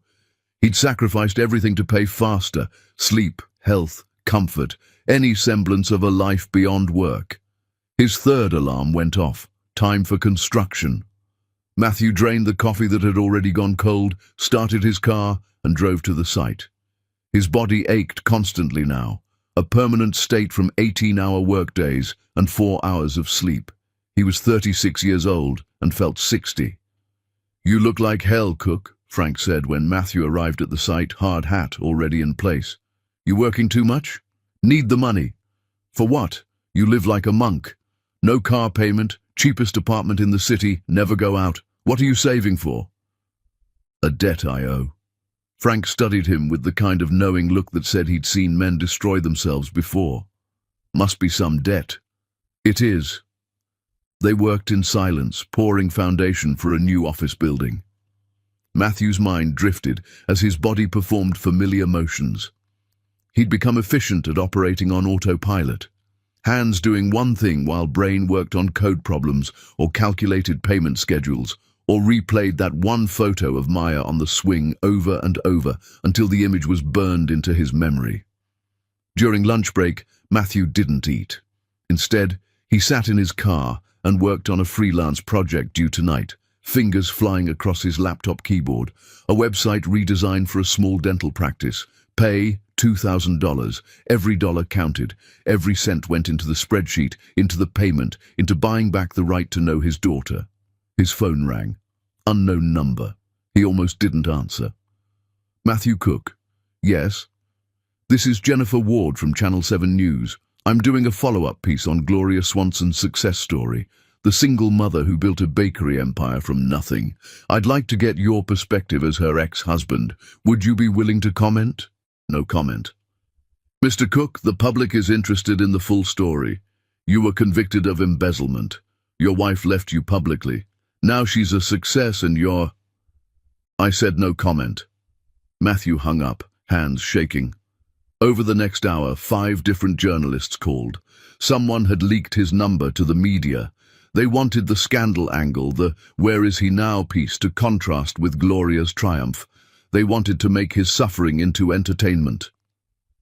[SPEAKER 1] He'd sacrificed everything to pay faster: sleep, health, comfort, any semblance of a life beyond work. His third alarm went off. Time for construction. Matthew drained the coffee that had already gone cold, started his car, and drove to the site. His body ached constantly now, a permanent state from 18-hour workdays and 4 hours of sleep. He was 36 years old and felt 60. "You look like hell, Cook," Frank said when Matthew arrived at the site, hard hat already in place. "You working too much? Need the money." "For what? You live like a monk. No car payment, cheapest apartment in the city, never go out. What are you saving for?" "A debt I owe." Frank studied him with the kind of knowing look that said he'd seen men destroy themselves before. "Must be some debt." "It is." They worked in silence, pouring foundation for a new office building. Matthew's mind drifted as his body performed familiar motions. He'd become efficient at operating on autopilot, hands doing one thing while brain worked on code problems or calculated payment schedules, or replayed that one photo of Maya on the swing over and over until the image was burned into his memory. During lunch break, Matthew didn't eat. Instead, he sat in his car and worked on a freelance project due tonight, fingers flying across his laptop keyboard, a website redesign for a small dental practice. Pay $2,000. Every dollar counted. Every cent went into the spreadsheet, into the payment, into buying back the right to know his daughter. His phone rang. Unknown number. He almost didn't answer. "Matthew Cook." "Yes." "This is Jennifer Ward from Channel 7 News. I'm doing a follow-up piece on Gloria Swanson's success story, the single mother who built a bakery empire from nothing. I'd like to get your perspective as her ex-husband. Would you be willing to comment?" No comment. "Mr. Cook, the public is interested in the full story. You were convicted of embezzlement. Your wife left you publicly. Now she's a success and you're—" I said no comment. Matthew hung up, hands shaking. Over the next hour, 5 different journalists called. Someone had leaked his number to the media. They wanted the scandal angle, the "where is he now" piece to contrast with Gloria's triumph. They wanted to make his suffering into entertainment.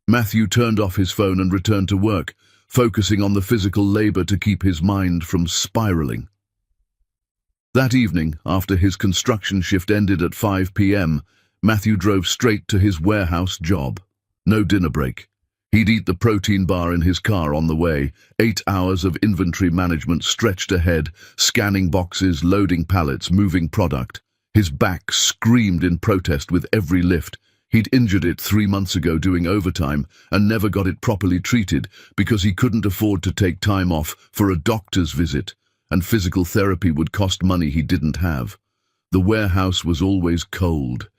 [SPEAKER 1] Matthew turned off his phone and returned to work, focusing on the physical labor to keep his mind from spiraling. That evening, after his construction shift ended at 5 p.m., Matthew drove straight to his warehouse job. No dinner break. He'd eat the protein bar in his car on the way. 8 hours of inventory management stretched ahead, scanning boxes, loading pallets, moving product. His back screamed in protest with every lift. He'd injured it 3 months ago doing overtime and never got it properly treated because he couldn't afford to take time off for a doctor's visit, and physical therapy would cost money he didn't have. The warehouse was always cold.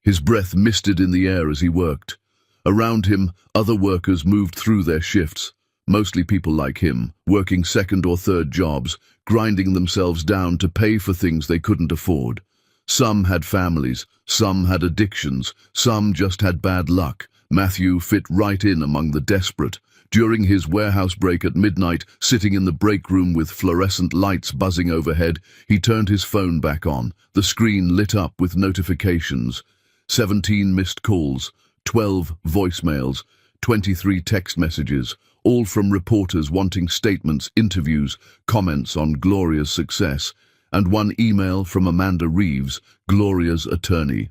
[SPEAKER 1] His breath misted in the air as he worked. Around him, other workers moved through their shifts, mostly people like him, working second or third jobs, grinding themselves down to pay for things they couldn't afford. Some had families, some had addictions, some just had bad luck. Matthew fit right in among the desperate. During his warehouse break at midnight, sitting in the break room with fluorescent lights buzzing overhead, he turned his phone back on. The screen lit up with notifications. 17 missed calls, 12 voicemails, 23 text messages, all from reporters wanting statements, interviews, comments on Gloria's success, and one email from Amanda Reeves, Gloria's attorney.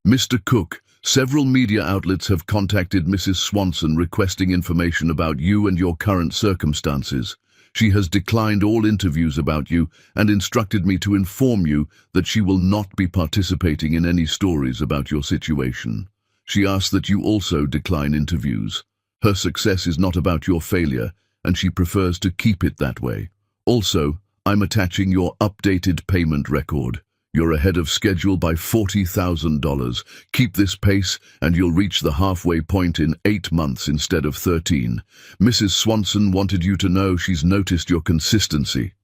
[SPEAKER 1] "Mr. Cook, several media outlets have contacted Mrs. Swanson requesting information about you and your current circumstances. She has declined all interviews about you and instructed me to inform you that she will not be participating in any stories about your situation. She asks that you also decline interviews. Her success is not about your failure, and she prefers to keep it that way. Also, I'm attaching your updated payment record. You're ahead of schedule by $40,000. Keep this pace and you'll reach the halfway point in 8 months instead of 13. Mrs. Swanson wanted you to know she's noticed your consistency.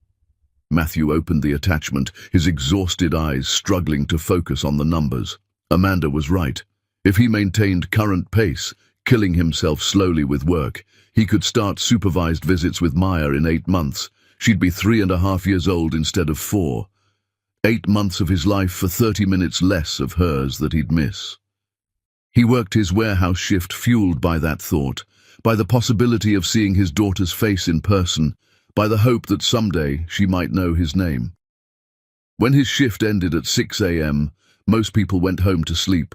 [SPEAKER 1] Matthew opened the attachment, his exhausted eyes struggling to focus on the numbers. Amanda was right. If he maintained current pace, killing himself slowly with work, he could start supervised visits with Maya in 8 months. She'd be 3.5 years old instead of 4. 8 months of his life for 30 minutes less of hers that he'd miss. He worked his warehouse shift fueled by that thought, by the possibility of seeing his daughter's face in person, by the hope that someday she might know his name. When his shift ended at 6 a.m., most people went home to sleep.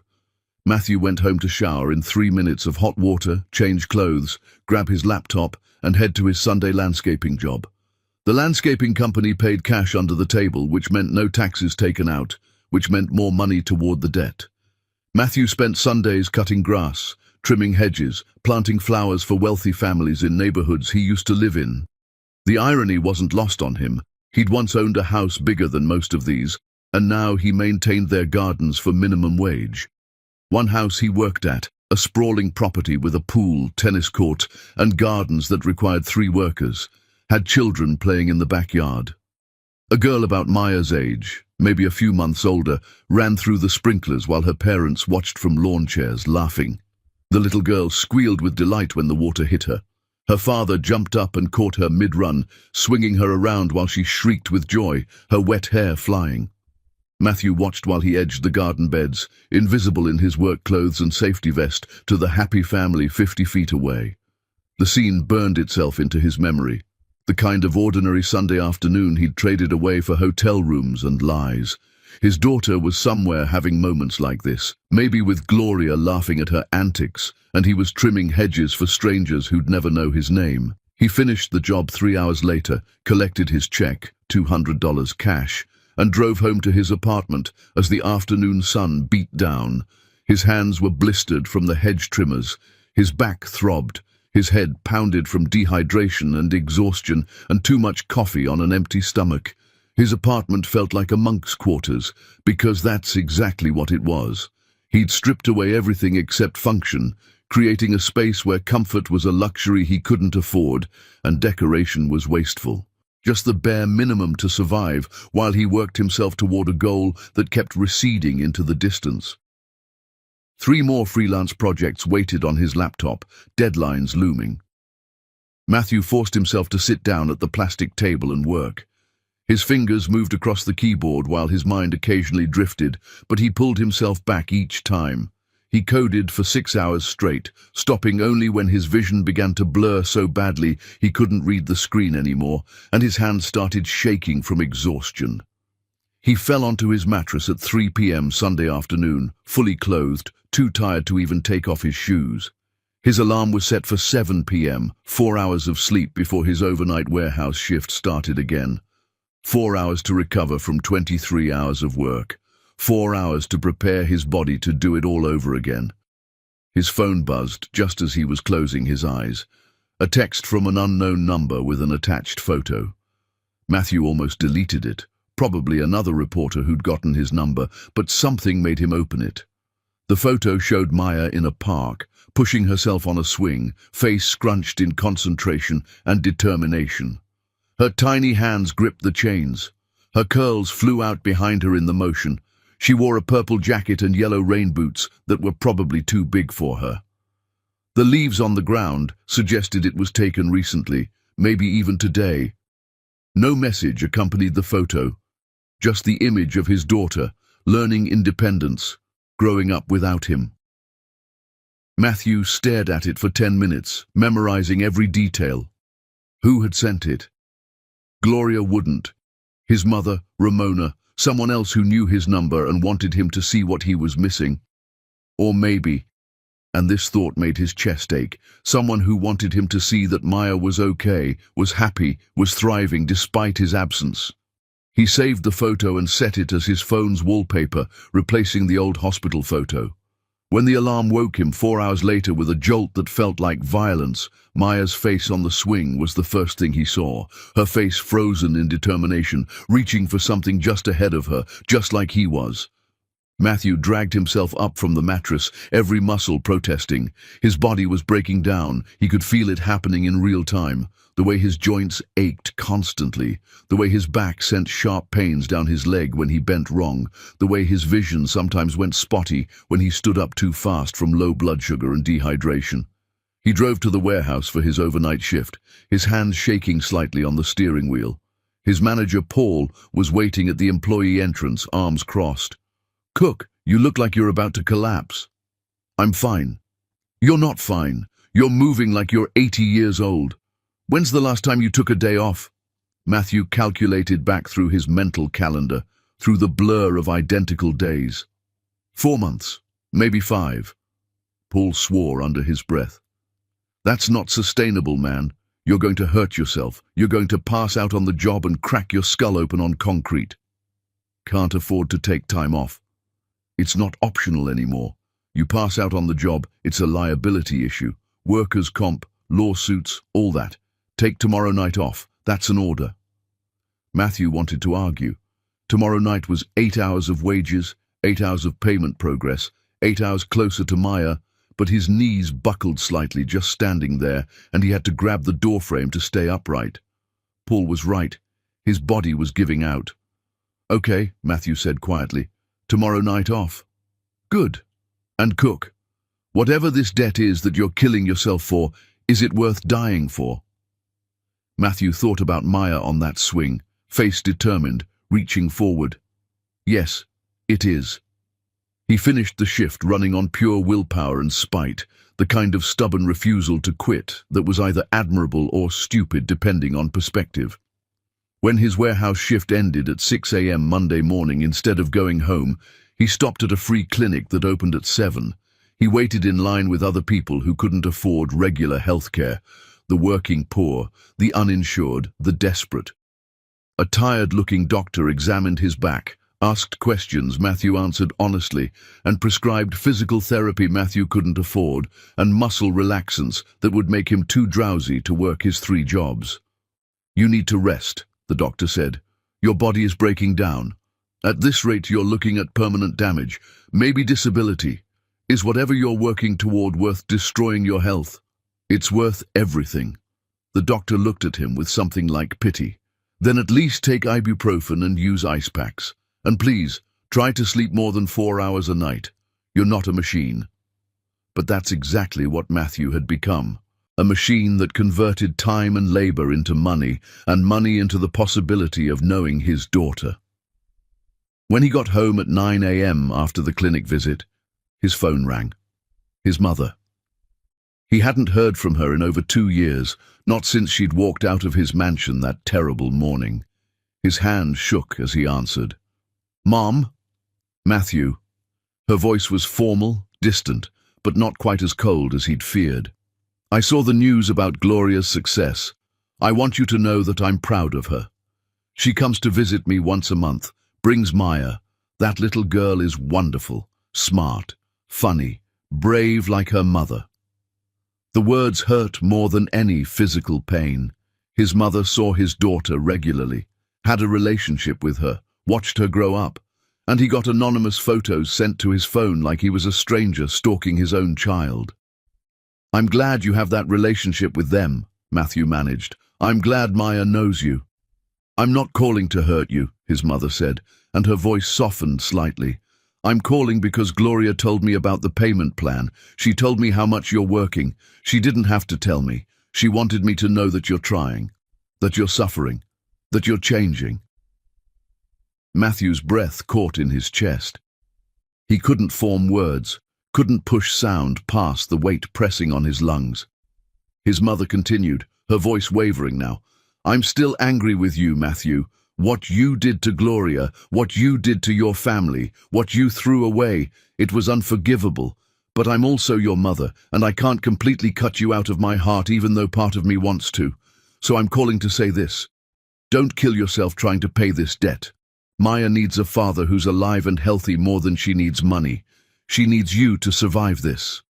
[SPEAKER 1] Matthew went home to shower in 3 minutes of hot water, change clothes, grab his laptop, and head to his Sunday landscaping job. The landscaping company paid cash under the table, which meant no taxes taken out, which meant more money toward the debt. Matthew spent Sundays cutting grass, trimming hedges, planting flowers for wealthy families in neighborhoods he used to live in. The irony wasn't lost on him. He'd once owned a house bigger than most of these, and now he maintained their gardens for minimum wage. One house he worked at, a sprawling property with a pool, tennis court, and gardens that required 3 workers, had children playing in the backyard. A girl about Maya's age, maybe a few months older, ran through the sprinklers while her parents watched from lawn chairs, laughing. The little girl squealed with delight when the water hit her. Her father jumped up and caught her mid-run, swinging her around while she shrieked with joy, her wet hair flying. Matthew watched while he edged the garden beds, invisible in his work clothes and safety vest, to the happy family 50 feet away. The scene burned itself into his memory. The kind of ordinary Sunday afternoon he'd traded away for hotel rooms and lies. His daughter was somewhere having moments like this, maybe with Gloria laughing at her antics, and he was trimming hedges for strangers who'd never know his name. He finished the job 3 hours later, collected his check, $200 cash, and drove home to his apartment as the afternoon sun beat down. His hands were blistered from the hedge trimmers, his back throbbed, his head pounded from dehydration and exhaustion and too much coffee on an empty stomach. His apartment felt like a monk's quarters, because that's exactly what it was. He'd stripped away everything except function, creating a space where comfort was a luxury he couldn't afford and decoration was wasteful. Just the bare minimum to survive while he worked himself toward a goal that kept receding into the distance. 3 more freelance projects waited on his laptop, deadlines looming. Matthew forced himself to sit down at the plastic table and work. His fingers moved across the keyboard while his mind occasionally drifted, but he pulled himself back each time. He coded for 6 hours straight, stopping only when his vision began to blur so badly he couldn't read the screen anymore, and his hands started shaking from exhaustion. He fell onto his mattress at 3 p.m. Sunday afternoon, fully clothed, too tired to even take off his shoes. His alarm was set for 7 p.m., 4 hours of sleep before his overnight warehouse shift started again. 4 hours to recover from 23 hours of work. 4 hours to prepare his body to do it all over again. His phone buzzed just as he was closing his eyes. A text from an unknown number with an attached photo. Matthew almost deleted it. Probably another reporter who'd gotten his number, but something made him open it. The photo showed Maya in a park, pushing herself on a swing, face scrunched in concentration and determination. Her tiny hands gripped the chains. Her curls flew out behind her in the motion. She wore a purple jacket and yellow rain boots that were probably too big for her. The leaves on the ground suggested it was taken recently, maybe even today. No message accompanied the photo, just the image of his daughter, learning independence, growing up without him. Matthew stared at it for 10 minutes, memorizing every detail. Who had sent it? Gloria wouldn't. His mother, Ramona, someone else who knew his number and wanted him to see what he was missing. Or maybe, and this thought made his chest ache, someone who wanted him to see that Maya was okay, was happy, was thriving despite his absence. He saved the photo and set it as his phone's wallpaper, replacing the old hospital photo. When the alarm woke him 4 hours later with a jolt that felt like violence, Maya's face on the swing was the first thing he saw, her face frozen in determination, reaching for something just ahead of her, just like he was. Matthew dragged himself up from the mattress, every muscle protesting. His body was breaking down. He could feel it happening in real time. The way his joints ached constantly. The way his back sent sharp pains down his leg when he bent wrong. The way his vision sometimes went spotty when he stood up too fast from low blood sugar and dehydration. He drove to the warehouse for his overnight shift, his hands shaking slightly on the steering wheel. His manager, Paul, was waiting at the employee entrance, arms crossed. "Cook, you look like you're about to collapse." "I'm fine." "You're not fine. You're moving like you're 80 years old. When's the last time you took a day off?" Matthew calculated back through his mental calendar, through the blur of identical days. 4 months, maybe 5. Paul swore under his breath. "That's not sustainable, man. You're going to hurt yourself. You're going to pass out on the job and crack your skull open on concrete." "Can't afford to take time off. It's not optional anymore. You pass out on the job, it's a liability issue. Workers' comp, lawsuits, all that. Take tomorrow night off. That's an order." Matthew wanted to argue. Tomorrow night was 8 hours of wages, 8 hours of payment progress, 8 hours closer to Maya, but his knees buckled slightly just standing there, and he had to grab the doorframe to stay upright. Paul was right. His body was giving out. "Okay," Matthew said quietly. "Tomorrow night off." "Good. And cook. Whatever this debt is that you're killing yourself for, is it worth dying for?" Matthew thought about Maya on that swing, face determined, reaching forward. "Yes, it is." He finished the shift running on pure willpower and spite, the kind of stubborn refusal to quit that was either admirable or stupid depending on perspective. When his warehouse shift ended at 6 a.m. Monday morning, instead of going home, he stopped at a free clinic that opened at 7. He waited in line with other people who couldn't afford regular health care, the working poor, the uninsured, the desperate. A tired-looking doctor examined his back, asked questions Matthew answered honestly, and prescribed physical therapy Matthew couldn't afford, and muscle relaxants that would make him too drowsy to work his 3 jobs. "You need to rest," the doctor said. "Your body is breaking down. At this rate you're looking at permanent damage, maybe disability. Is whatever you're working toward worth destroying your health?" "It's worth everything." The doctor looked at him with something like pity. "Then at least take ibuprofen and use ice packs. And please, try to sleep more than 4 hours a night. You're not a machine." But that's exactly what Matthew had become. A machine that converted time and labor into money, and money into the possibility of knowing his daughter. When he got home at 9 a.m. after the clinic visit, his phone rang. His mother. He hadn't heard from her in over 2 years, not since she'd walked out of his mansion that terrible morning. His hand shook as he answered. "Mom?" "Matthew." Her voice was formal, distant, but not quite as cold as he'd feared. "I saw the news about Gloria's success. I want you to know that I'm proud of her. She comes to visit me once a month, brings Maya. That little girl is wonderful, smart, funny, brave like her mother." The words hurt more than any physical pain. His mother saw his daughter regularly, had a relationship with her, watched her grow up, and he got anonymous photos sent to his phone like he was a stranger stalking his own child. "I'm glad you have that relationship with them," Matthew managed. "I'm glad Maya knows you." "I'm not calling to hurt you," his mother said, and her voice softened slightly. "I'm calling because Gloria told me about the payment plan. She told me how much you're working. She didn't have to tell me. She wanted me to know that you're trying, that you're suffering, that you're changing." Matthew's breath caught in his chest. He couldn't form words, couldn't push sound past the weight pressing on his lungs. His mother continued, her voice wavering now. "I'm still angry with you, Matthew. What you did to Gloria, what you did to your family, what you threw away, it was unforgivable. But I'm also your mother, and I can't completely cut you out of my heart even though part of me wants to. So I'm calling to say this. Don't kill yourself trying to pay this debt. Maya needs a father who's alive and healthy more than she needs money. She needs you to survive this.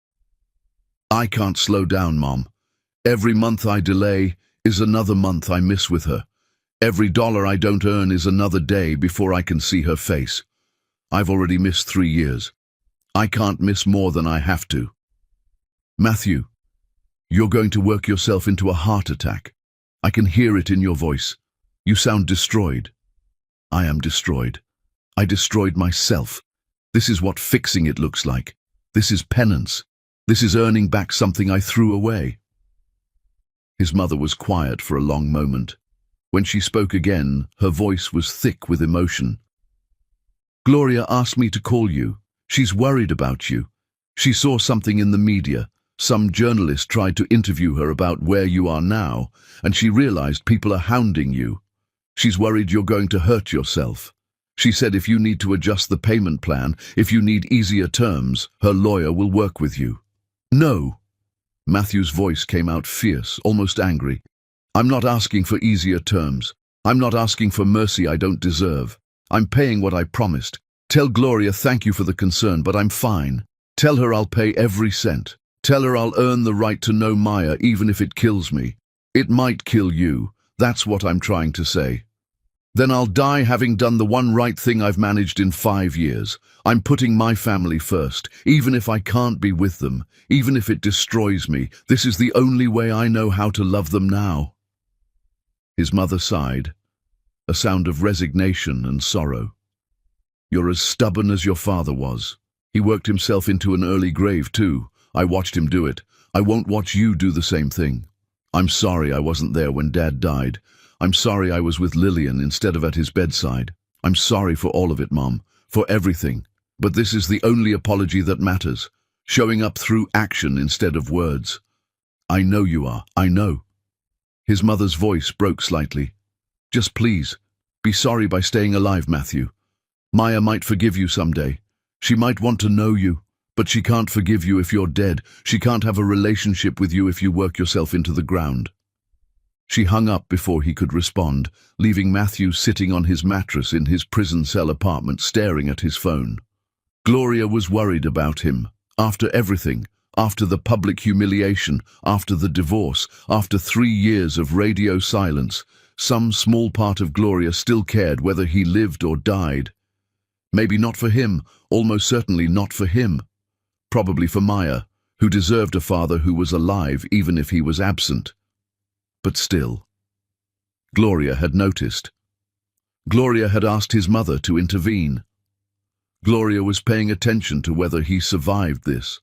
[SPEAKER 1] I can't slow down, Mom. Every month I delay is another month I miss with her. Every dollar I don't earn is another day before I can see her face. I've already missed 3 years. I can't miss more than I have to. Matthew, you're going to work yourself into a heart attack. I can hear it in your voice. You sound destroyed. I am destroyed. I destroyed myself. This is what fixing it looks like. This is penance. This is earning back something I threw away. His mother was quiet for a long moment. When she spoke again, her voice was thick with emotion. Gloria asked me to call you. She's worried about you. She saw something in the media. Some journalist tried to interview her about where you are now, and she realized people are hounding you. She's worried you're going to hurt yourself. She said if you need to adjust the payment plan, if you need easier terms, her lawyer will work with you. No. Matthew's voice came out fierce, almost angry. I'm not asking for easier terms. I'm not asking for mercy I don't deserve. I'm paying what I promised. Tell Gloria thank you for the concern, but I'm fine. Tell her I'll pay every cent. Tell her I'll earn the right to know Maya even if it kills me. It might kill you. That's what I'm trying to say. Then I'll die having done the one right thing I've managed in 5 years. I'm putting my family first, even if I can't be with them, even if it destroys me. This is the only way I know how to love them now. His mother sighed, a sound of resignation and sorrow. You're as stubborn as your father was. He worked himself into an early grave too. I watched him do it. I won't watch you do the same thing. I'm sorry I wasn't there when Dad died. I'm sorry I was with Lillian instead of at his bedside. I'm sorry for all of it, Mom, for everything. But this is the only apology that matters, showing up through action instead of words. I know you are, I know. His mother's voice broke slightly. Just please, be sorry by staying alive, Matthew. Maya might forgive you someday. She might want to know you, but she can't forgive you if you're dead. She can't have a relationship with you if you work yourself into the ground. She hung up before he could respond, leaving Matthew sitting on his mattress in his prison cell apartment staring at his phone. Gloria was worried about him. After everything, after the public humiliation, after the divorce, after 3 years of radio silence, some small part of Gloria still cared whether he lived or died. Maybe not for him, almost certainly not for him. Probably for Maya, who deserved a father who was alive even if he was absent. But still. Gloria had noticed. Gloria had asked his mother to intervene. Gloria was paying attention to whether he survived this.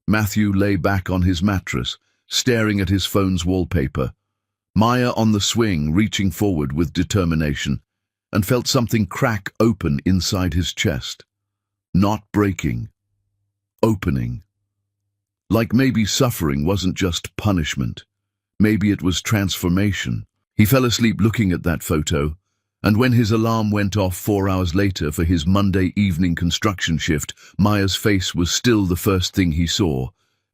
[SPEAKER 1] Matthew lay back on his mattress, staring at his phone's wallpaper. Maya on the swing, reaching forward with determination, and felt something crack open inside his chest. Not breaking. Opening. Like maybe suffering wasn't just punishment. Maybe it was transformation. He fell asleep looking at that photo, and when his alarm went off 4 hours later for his Monday evening construction shift, Maya's face was still the first thing he saw.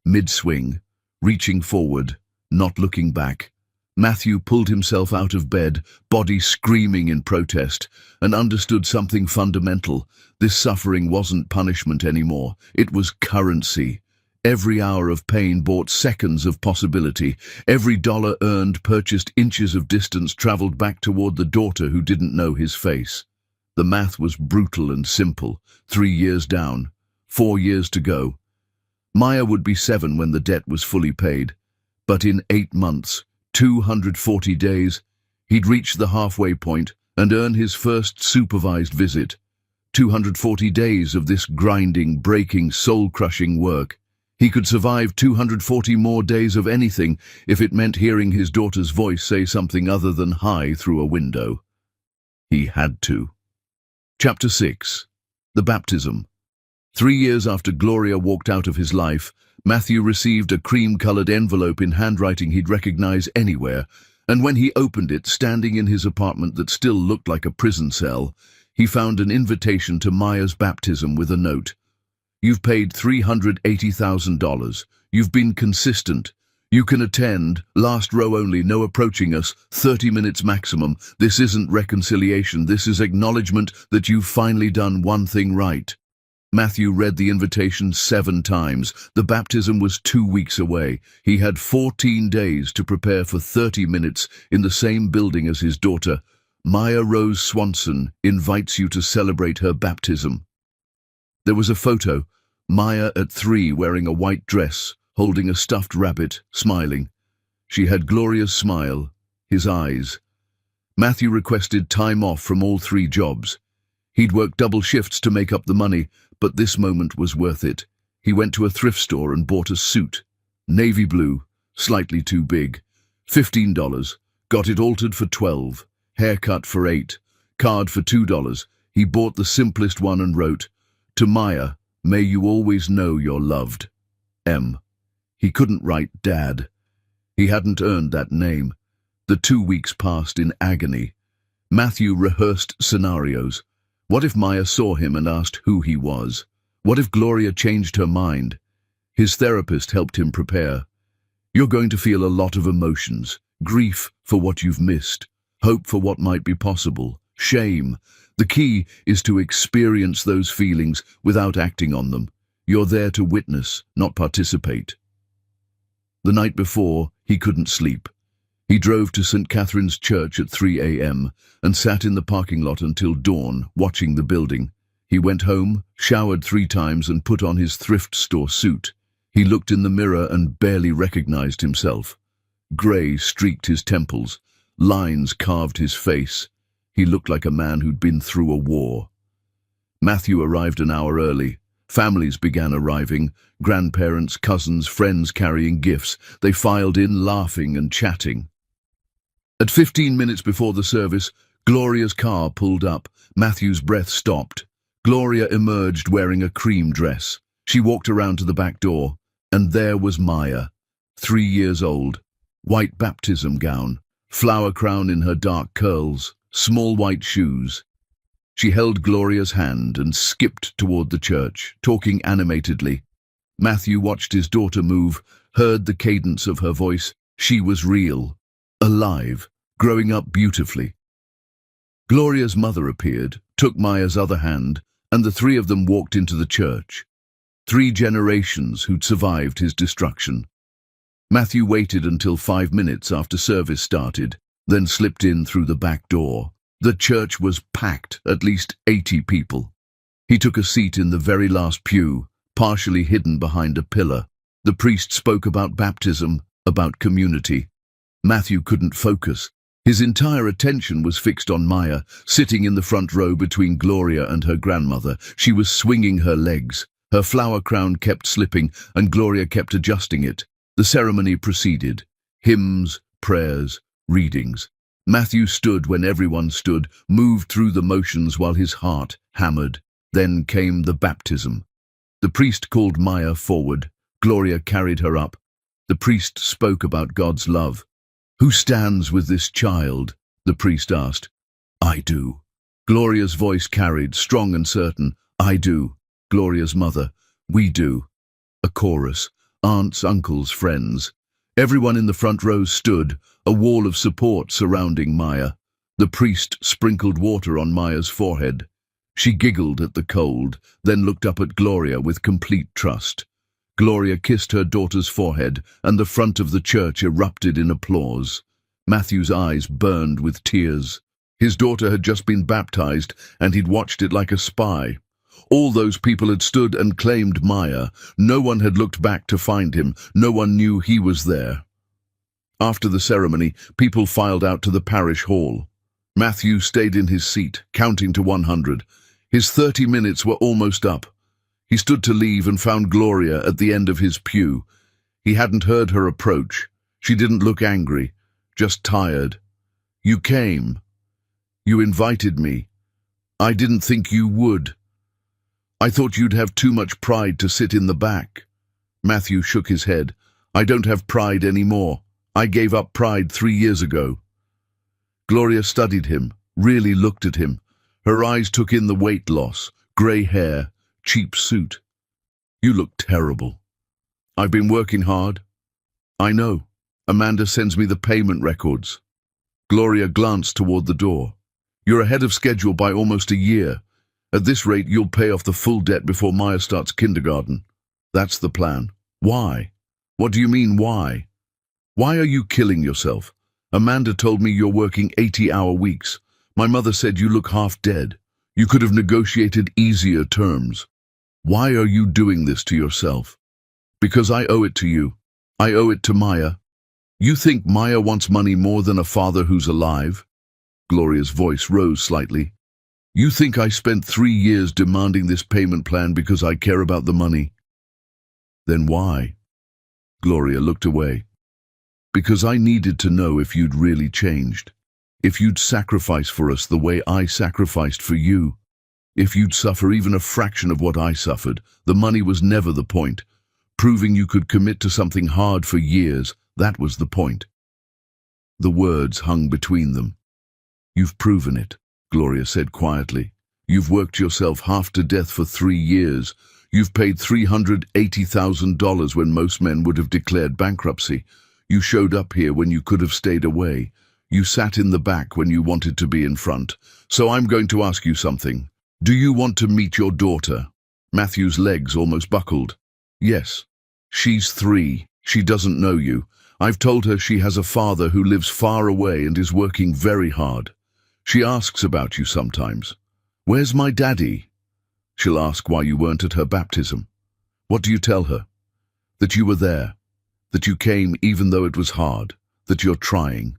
[SPEAKER 1] Mid-swing, reaching forward, not looking back. Matthew pulled himself out of bed, body screaming in protest, and understood something fundamental. This suffering wasn't punishment anymore. It was currency. Every hour of pain bought seconds of possibility. Every dollar earned purchased inches of distance traveled back toward the daughter who didn't know his face. The math was brutal and simple. 3 years down, 4 years to go. Maya would be 7 when the debt was fully paid. But in 8 months, 240 days, he'd reach the halfway point and earn his first supervised visit. 240 days of this grinding, breaking, soul-crushing work. He could survive 240 more days of anything if it meant hearing his daughter's voice say something other than hi through a window. He had to. Chapter 6. The Baptism. 3 years after Gloria walked out of his life, Matthew received a cream-colored envelope in handwriting he'd recognize anywhere, and when he opened it, standing in his apartment that still looked like a prison cell, he found an invitation to Maya's baptism with a note. You've paid $380,000. You've been consistent. You can attend, last row only, no approaching us, 30 minutes maximum. This isn't reconciliation, this is acknowledgement that you've finally done one thing right. Matthew read the invitation 7 times. The baptism was 2 weeks away. He had 14 days to prepare for 30 minutes in the same building as his daughter. Maya Rose Swanson invites you to celebrate her baptism. There was a photo. Maya at 3 wearing a white dress, holding a stuffed rabbit, smiling. She had Gloria's smile, his eyes. Matthew requested time off from all 3 jobs. He'd worked double shifts to make up the money, but this moment was worth it. He went to a thrift store and bought a suit. Navy blue, slightly too big. $15. Got it altered for $12. Haircut for $8. Card for $2. He bought the simplest one and wrote, "To Maya, may you always know you're loved. M." He couldn't write Dad. He hadn't earned that name. The 2 weeks passed in agony. Matthew rehearsed scenarios. What if Maya saw him and asked who he was? What if Gloria changed her mind? His therapist helped him prepare. You're going to feel a lot of emotions. Grief for what you've missed. Hope for what might be possible. Shame. The key is to experience those feelings without acting on them. You're there to witness, not participate. The night before, he couldn't sleep. He drove to St. Catherine's Church at 3 a.m. and sat in the parking lot until dawn, watching the building. He went home, showered 3 times and put on his thrift store suit. He looked in the mirror and barely recognized himself. Grey streaked his temples. Lines carved his face. He looked like a man who'd been through a war. Matthew arrived an hour early. Families began arriving. Grandparents, cousins, friends carrying gifts. They filed in, laughing and chatting. At 15 minutes before the service, Gloria's car pulled up. Matthew's breath stopped. Gloria emerged wearing a cream dress. She walked around to the back door, and there was Maya, 3 years old. White baptism gown, flower crown in her dark curls, small white shoes. She held Gloria's hand and skipped toward the church, talking animatedly. Matthew watched his daughter move, heard the cadence of her voice. She was real, alive, growing up beautifully. Gloria's mother appeared, took Maya's other hand, and the 3 of them walked into the church. 3 generations who'd survived his destruction. Matthew waited until 5 minutes after service started, then slipped in through the back door. The church was packed, at least 80 people. He took a seat in the very last pew, partially hidden behind a pillar. The priest spoke about baptism, about community. Matthew couldn't focus. His entire attention was fixed on Maya, sitting in the front row between Gloria and her grandmother. She was swinging her legs. Her flower crown kept slipping, and Gloria kept adjusting it. The ceremony proceeded. Hymns, prayers, readings. Matthew stood when everyone stood, moved through the motions while his heart hammered. Then came the baptism. The priest called Maya forward. Gloria carried her up. The priest spoke about God's love. "Who stands with this child?" the priest asked. "I do." Gloria's voice carried, strong and certain. "I do." Gloria's mother. "We do." A chorus. Aunts, uncles, friends. Everyone in the front row stood, a wall of support surrounding Maya. The priest sprinkled water on Maya's forehead. She giggled at the cold, then looked up at Gloria with complete trust. Gloria kissed her daughter's forehead, and the front of the church erupted in applause. Matthew's eyes burned with tears. His daughter had just been baptized, and he'd watched it like a spy. All those people had stood and claimed Maya. No one had looked back to find him. No one knew he was there. After the ceremony, people filed out to the parish hall. Matthew stayed in his seat, counting to 100. His 30 minutes were almost up. He stood to leave and found Gloria at the end of his pew. He hadn't heard her approach. She didn't look angry, just tired. "You came. You invited me. I didn't think you would. I thought you'd have too much pride to sit in the back." Matthew shook his head. "I don't have pride anymore. I gave up pride 3 years ago." Gloria studied him, really looked at him. Her eyes took in the weight loss, grey hair, cheap suit. "You look terrible." "I've been working hard." "I know. Amanda sends me the payment records." Gloria glanced toward the door. "You're ahead of schedule by almost a year. At this rate, you'll pay off the full debt before Maya starts kindergarten. That's the plan. Why? What do you mean, why? Why are you killing yourself? Amanda told me you're working 80-hour weeks. My mother said you look half dead. You could have negotiated easier terms. Why are you doing this to yourself? Because I owe it to you. I owe it to Maya. You think Maya wants money more than a father who's alive? Gloria's voice rose slightly. You think I spent 3 years demanding this payment plan because I care about the money? Then why? Gloria looked away. Because I needed to know if you'd really changed. If you'd sacrifice for us the way I sacrificed for you. If you'd suffer even a fraction of what I suffered. The money was never the point. Proving you could commit to something hard for years, that was the point. The words hung between them. You've proven it, Gloria said quietly. You've worked yourself half to death for 3 years. You've paid $380,000 when most men would have declared bankruptcy. You showed up here when you could have stayed away. You sat in the back when you wanted to be in front. So I'm going to ask you something. Do you want to meet your daughter? Matthew's legs almost buckled. Yes. She's 3. She doesn't know you. I've told her she has a father who lives far away and is working very hard. She asks about you sometimes. Where's my daddy? She'll ask why you weren't at her baptism. What do you tell her? That you were there. That you came even though it was hard. That you're trying.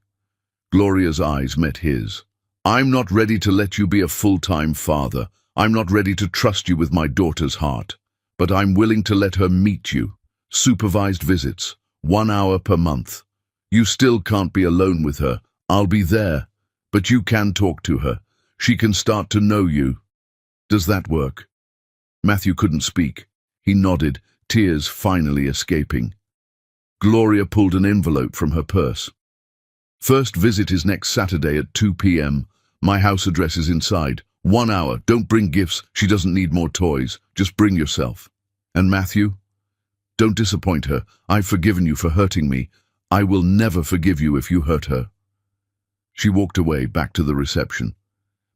[SPEAKER 1] Gloria's eyes met his. I'm not ready to let you be a full-time father. I'm not ready to trust you with my daughter's heart. But I'm willing to let her meet you. Supervised visits. 1 hour per month. You still can't be alone with her. I'll be there. But you can talk to her. She can start to know you. Does that work? Matthew couldn't speak. He nodded, tears finally escaping. Gloria pulled an envelope from her purse. First visit is next Saturday at 2 p.m. My house address is inside. 1 hour. Don't bring gifts. She doesn't need more toys. Just bring yourself. And Matthew? Don't disappoint her. I've forgiven you for hurting me. I will never forgive you if you hurt her. She walked away, back to the reception.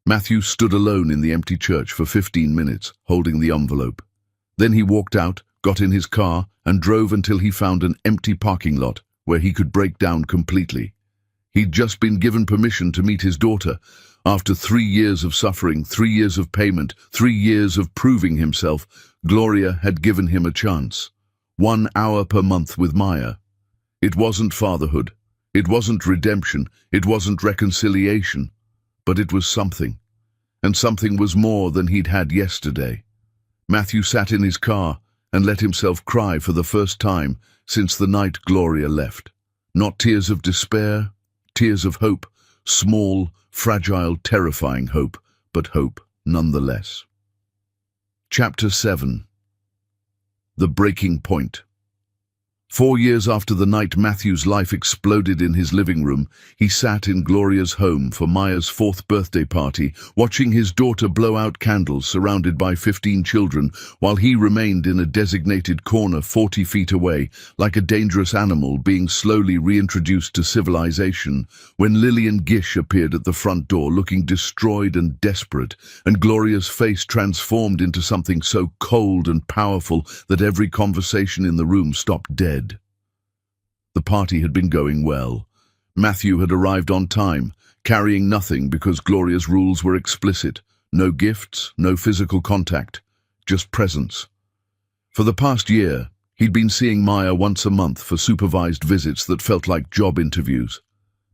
[SPEAKER 1] Matthew stood alone in the empty church for 15 minutes, holding the envelope. Then he walked out, got in his car, and drove until he found an empty parking lot where he could break down completely. He'd just been given permission to meet his daughter. After 3 years of suffering, 3 years of payment, 3 years of proving himself, Gloria had given him a chance. 1 hour per month with Maya. It wasn't fatherhood. It wasn't redemption. It wasn't reconciliation. But it was something. And something was more than he'd had yesterday. Matthew sat in his car and let himself cry for the first time since the night Gloria left. Not tears of despair, tears of hope, small, fragile, terrifying hope, but hope nonetheless. Chapter 7. The Breaking Point. 4 years after the night Matthew's life exploded in his living room, he sat in Gloria's home for Maya's 4th birthday party, watching his daughter blow out candles surrounded by 15 children, while he remained in a designated corner 40 feet away, like a dangerous animal being slowly reintroduced to civilization, when Lillian Gish appeared at the front door looking destroyed and desperate, and Gloria's face transformed into something so cold and powerful that every conversation in the room stopped dead. The party had been going well. Matthew had arrived on time, carrying nothing because Gloria's rules were explicit. No gifts, no physical contact, just presence. For the past year, he'd been seeing Maya once a month for supervised visits that felt like job interviews.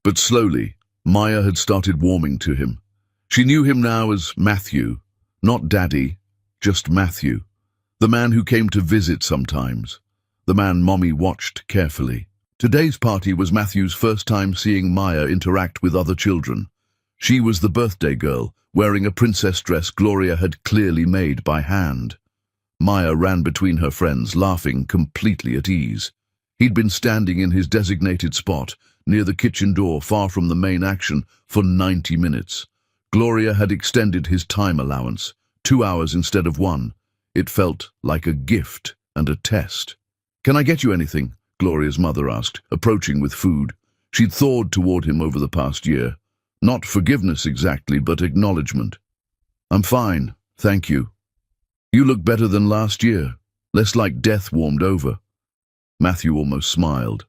[SPEAKER 1] But slowly, Maya had started warming to him. She knew him now as Matthew, not Daddy, just Matthew, the man who came to visit sometimes. The man Mommy watched carefully. Today's party was Matthew's first time seeing Maya interact with other children. She was the birthday girl, wearing a princess dress Gloria had clearly made by hand. Maya ran between her friends, laughing completely at ease. He'd been standing in his designated spot, near the kitchen door far from the main action, for 90 minutes. Gloria had extended his time allowance, 2 hours instead of 1. It felt like a gift and a test. "Can I get you anything?" Gloria's mother asked, approaching with food. She'd thawed toward him over the past year. Not forgiveness exactly, but acknowledgement. "I'm fine," Thank you. You look better than last year. Less like death warmed over. Matthew almost smiled.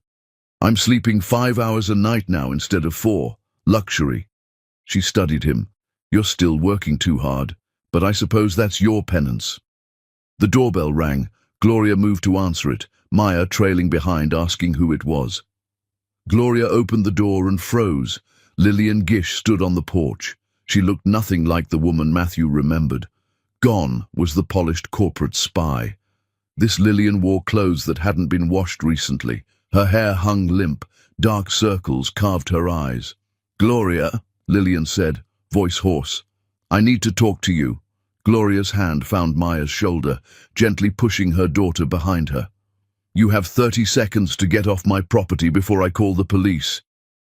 [SPEAKER 1] I'm sleeping 5 hours a night now instead of 4. Luxury. She studied him. You're still working too hard, but I suppose that's your penance. The doorbell rang. Gloria moved to answer it, Maya trailing behind asking who it was. Gloria opened the door and froze. Lillian Gish stood on the porch. She looked nothing like the woman Matthew remembered. Gone was the polished corporate spy. This Lillian wore clothes that hadn't been washed recently. Her hair hung limp. Dark circles carved her eyes. Gloria, Lillian said, voice hoarse. I need to talk to you. Gloria's hand found Maya's shoulder, gently pushing her daughter behind her. You have 30 seconds to get off my property before I call the police.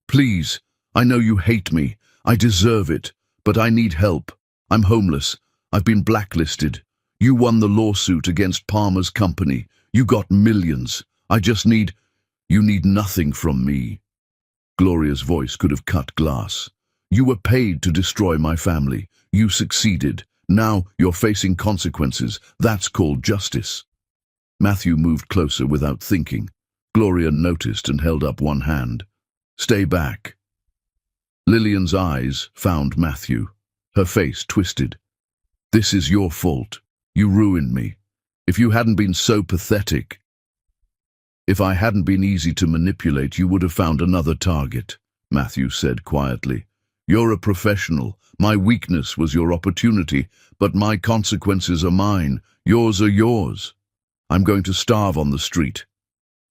[SPEAKER 1] Please, I know you hate me. I deserve it, but I need help. I'm homeless. I've been blacklisted. You won the lawsuit against Palmer's company. You got millions. You need nothing from me. Gloria's voice could have cut glass. You were paid to destroy my family. You succeeded. Now you're facing consequences. That's called justice. Matthew moved closer without thinking. Gloria noticed and held up one hand. Stay back. Lillian's eyes found Matthew. Her face twisted. This is your fault. You ruined me. If you hadn't been so pathetic, if I hadn't been easy to manipulate, you would have found another target, Matthew said quietly. You're a professional. My weakness was your opportunity, but my consequences are mine. Yours are yours. I'm going to starve on the street.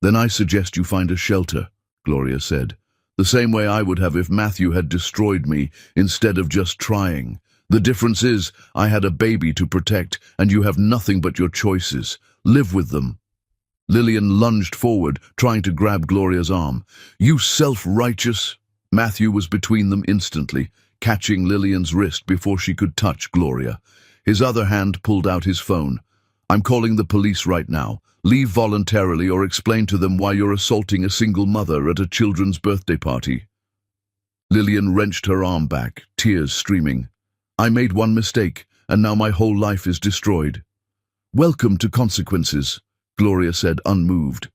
[SPEAKER 1] Then I suggest you find a shelter, Gloria said. The same way I would have if Matthew had destroyed me instead of just trying. The difference is, I had a baby to protect, and you have nothing but your choices. Live with them. Lillian lunged forward, trying to grab Gloria's arm. You self-righteous! Matthew was between them instantly, catching Lillian's wrist before she could touch Gloria. His other hand pulled out his phone. I'm calling the police right now. Leave voluntarily or explain to them why you're assaulting a single mother at a children's birthday party. Lillian wrenched her arm back, tears streaming. I made one mistake, and now my whole life is destroyed. Welcome to consequences, Gloria said, unmoved.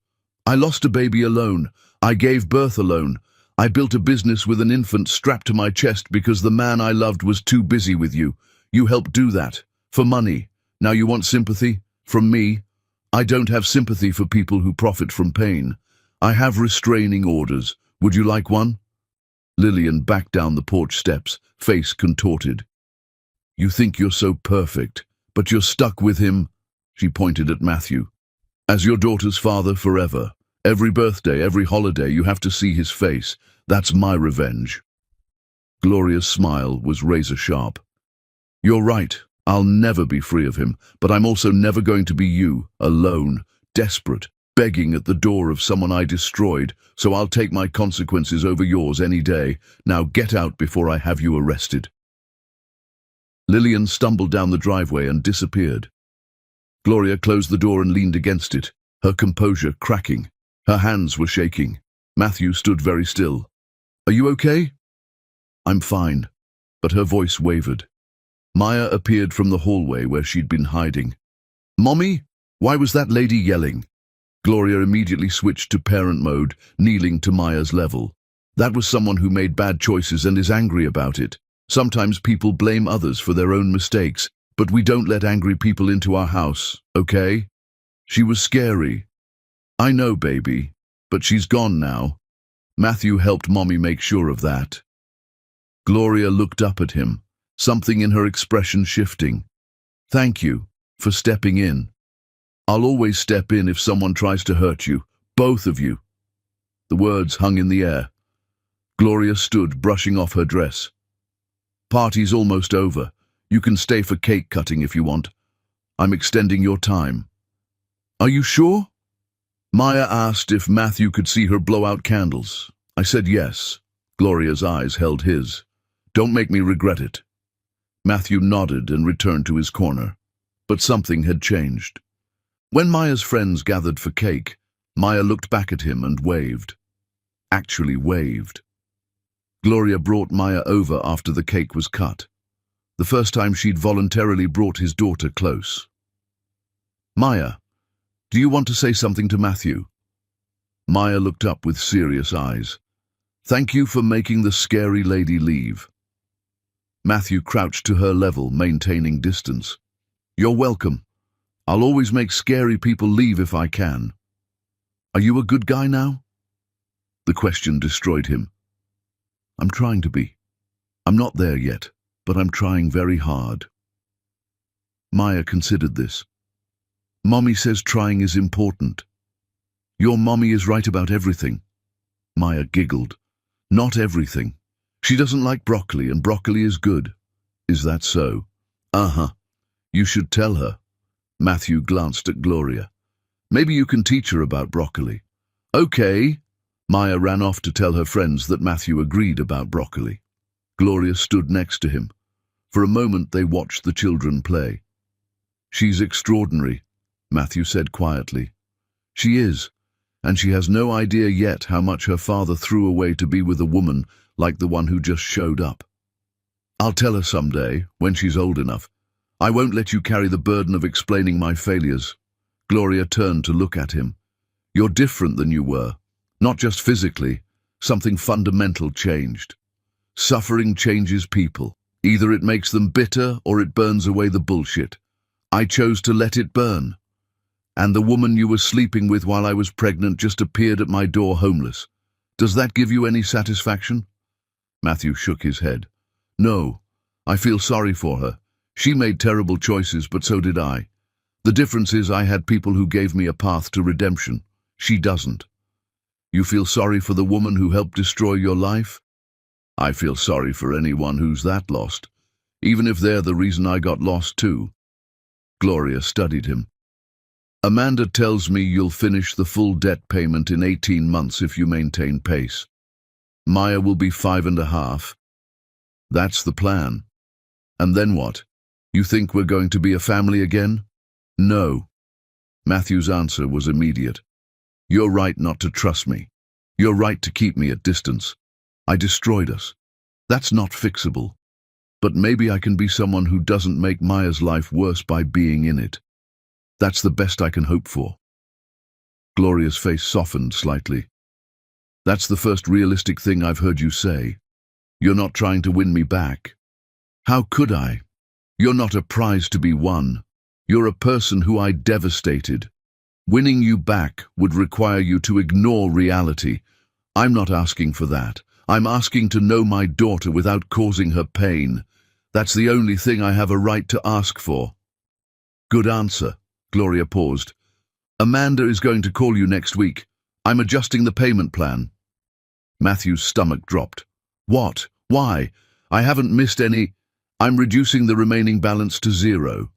[SPEAKER 1] I lost a baby alone. I gave birth alone. I built a business with an infant strapped to my chest because the man I loved was too busy with you. You helped do that. For money. Now you want sympathy? From me? I don't have sympathy for people who profit from pain. I have restraining orders. Would you like one? Lillian backed down the porch steps, face contorted. You think you're so perfect, but you're stuck with him, she pointed at Matthew. As your daughter's father forever. Every birthday, every holiday, you have to see his face. That's my revenge. Gloria's smile was razor sharp. You're right. I'll never be free of him, but I'm also never going to be you, alone, desperate, begging at the door of someone I destroyed, so I'll take my consequences over yours any day. Now get out before I have you arrested. Lillian stumbled down the driveway and disappeared. Gloria closed the door and leaned against it, her composure cracking. Her hands were shaking. Matthew stood very still. Are you okay? I'm fine, but her voice wavered. Maya appeared from the hallway where she'd been hiding. Mommy? Why was that lady yelling? Gloria immediately switched to parent mode, kneeling to Maya's level. That was someone who made bad choices and is angry about it. Sometimes people blame others for their own mistakes, but we don't let angry people into our house, okay? She was scary. I know, baby, but she's gone now. Matthew helped Mommy make sure of that. Gloria looked up at him, something in her expression shifting. Thank you for stepping in. I'll always step in if someone tries to hurt you, both of you. The words hung in the air. Gloria stood, brushing off her dress. Party's almost over. You can stay for cake cutting if you want. I'm extending your time. Are you sure? Maya asked if Matthew could see her blow out candles. I said yes. Gloria's eyes held his. Don't make me regret it. Matthew nodded and returned to his corner. But something had changed. When Maya's friends gathered for cake, Maya looked back at him and waved. Actually waved. Gloria brought Maya over after the cake was cut. the first time she'd voluntarily brought his daughter close. "Maya, do you want to say something to Matthew?" Maya looked up with serious eyes. "Thank you for making the scary lady leave." Matthew crouched to her level, maintaining distance. "You're welcome. I'll always make scary people leave if I can." "Are you a good guy now?" The question destroyed him. "I'm trying to be. I'm not there yet, but I'm trying very hard." Maya considered this. "Mommy says trying is important." "Your mommy is right about everything." Maya giggled. "Not everything. She doesn't like broccoli, and broccoli is good." "Is that so?" "Uh-huh. You should tell her." Matthew glanced at Gloria. "Maybe you can teach her about broccoli." "Okay." Maya ran off to tell her friends that Matthew agreed about broccoli. Gloria stood next to him. For a moment they watched the children play. "She's extraordinary," Matthew said quietly. "She is, and she has no idea yet how much her father threw away to be with a woman like the one who just showed up. I'll tell her someday, when she's old enough. I won't let you carry the burden of explaining my failures." Gloria turned to look at him. "You're different than you were. Not just physically. Something fundamental changed. Suffering changes people. Either it makes them bitter or it burns away the bullshit. I chose to let it burn. And the woman you were sleeping with while I was pregnant just appeared at my door homeless. Does that give you any satisfaction?" Matthew shook his head. "No, I feel sorry for her. She made terrible choices, but so did I. The difference is I had people who gave me a path to redemption. She doesn't." "You feel sorry for the woman who helped destroy your life?" "I feel sorry for anyone who's that lost, even if they're the reason I got lost too." Gloria studied him. "Amanda tells me you'll finish the full debt payment in 18 months if you maintain pace. Maya will be 5.5. That's the plan. And then what? You think we're going to be a family again?" "No." Matthew's answer was immediate. "You're right not to trust me. You're right to keep me at distance. I destroyed us. That's not fixable. But maybe I can be someone who doesn't make Maya's life worse by being in it. That's the best I can hope for." Gloria's face softened slightly. "That's the first realistic thing I've heard you say. You're not trying to win me back." "How could I? You're not a prize to be won. You're a person who I devastated. Winning you back would require you to ignore reality. I'm not asking for that. I'm asking to know my daughter without causing her pain. That's the only thing I have a right to ask for." "Good answer." Gloria paused. "Amanda is going to call you next week. I'm adjusting the payment plan." Matthew's stomach dropped. "What? Why? I haven't missed any. I'm reducing the remaining balance to 0.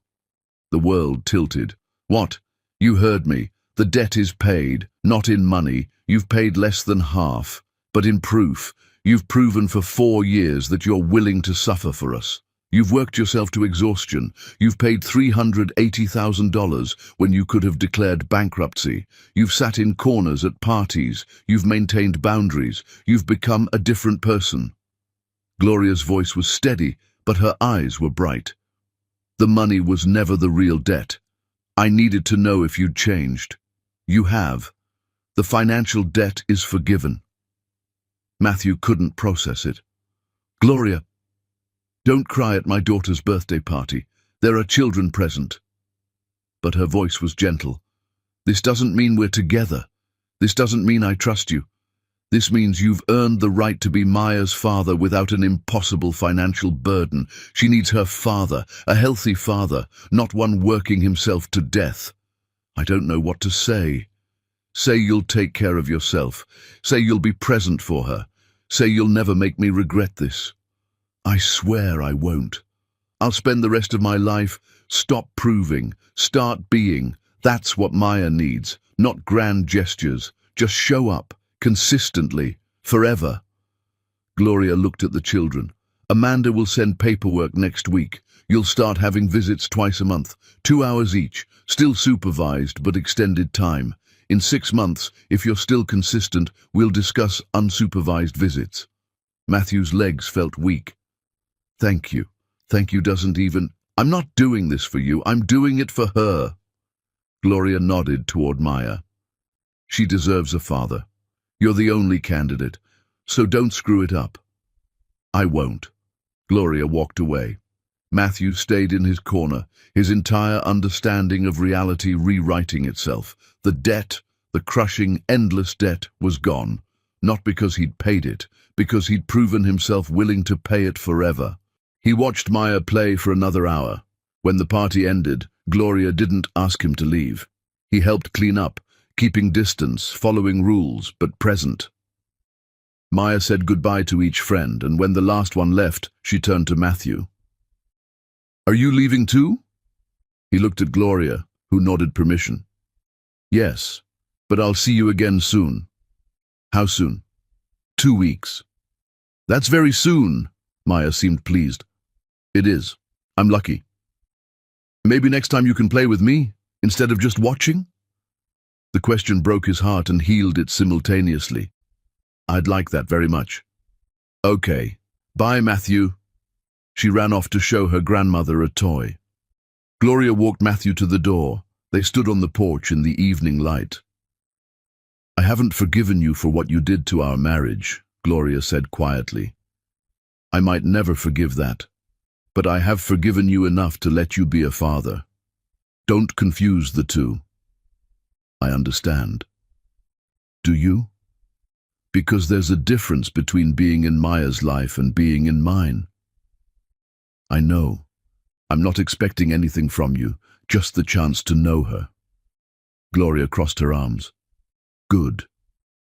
[SPEAKER 1] The world tilted. "What? You heard me. The debt is paid, not in money. You've paid less than half. But in proof, you've proven for 4 years that you're willing to suffer for us. You've worked yourself to exhaustion. You've paid $380,000 when you could have declared bankruptcy. You've sat in corners at parties. You've maintained boundaries. You've become a different person." Gloria's voice was steady, but her eyes were bright. "The money was never the real debt. I needed to know if you'd changed. You have. The financial debt is forgiven." Matthew couldn't process it. "Gloria, don't cry at my daughter's birthday party. There are children present." But her voice was gentle. "This doesn't mean we're together. This doesn't mean I trust you. This means you've earned the right to be Maya's father without an impossible financial burden. She needs her father, a healthy father, not one working himself to death." "I don't know what to say." "Say you'll take care of yourself. Say you'll be present for her. Say you'll never make me regret this." "I swear I won't. I'll spend the rest of my life. Stop proving. Start being. That's what Maya needs. Not grand gestures. Just show up. Consistently. Forever." Gloria looked at the children. "Amanda will send paperwork next week. You'll start having visits twice a month. 2 hours each. Still supervised, but extended time. In 6 months, if you're still consistent, we'll discuss unsupervised visits." Matthew's legs felt weak. "Thank you. Thank you doesn't even... I'm not doing this for you, I'm doing it for her. Gloria nodded toward Maya. She deserves a father. You're the only candidate, so don't screw it up. I won't. Gloria walked away. Matthew stayed in his corner, his entire understanding of reality rewriting itself. The debt, the crushing, endless debt, was gone. Not because he'd paid it, because he'd proven himself willing to pay it forever. He watched Maya play for another hour. When the party ended, Gloria didn't ask him to leave. He helped clean up, keeping distance, following rules, but present. Maya said goodbye to each friend, and when the last one left, she turned to Matthew. Are you leaving too? He looked at Gloria, who nodded permission. Yes, but I'll see you again soon. How soon? 2 weeks. That's very soon, Maya seemed pleased. It is. I'm lucky. Maybe next time you can play with me, instead of just watching? The question broke his heart and healed it simultaneously. I'd like that very much. Okay. Bye, Matthew. She ran off to show her grandmother a toy. Gloria walked Matthew to the door. They stood on the porch in the evening light. I haven't forgiven you for what you did to our marriage, Gloria said quietly. I might never forgive that, but I have forgiven you enough to let you be a father. Don't confuse the two. I understand. Do you? Because there's a difference between being in Maya's life and being in mine. I know. I'm not expecting anything from you, just the chance to know her. Gloria crossed her arms. Good.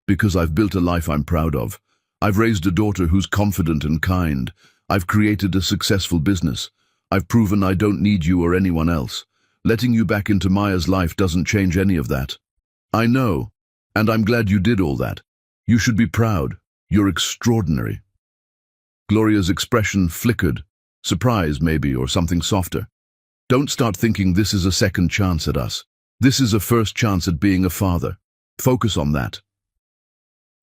[SPEAKER 1] Because I've built a life I'm proud of. I've raised a daughter who's confident and kind. I've created a successful business. I've proven I don't need you or anyone else. Letting you back into Maya's life doesn't change any of that. I know, and I'm glad you did all that. You should be proud. You're extraordinary. Gloria's expression flickered. Surprise, maybe, or something softer. Don't start thinking this is a second chance at us. This is a first chance at being a father. Focus on that.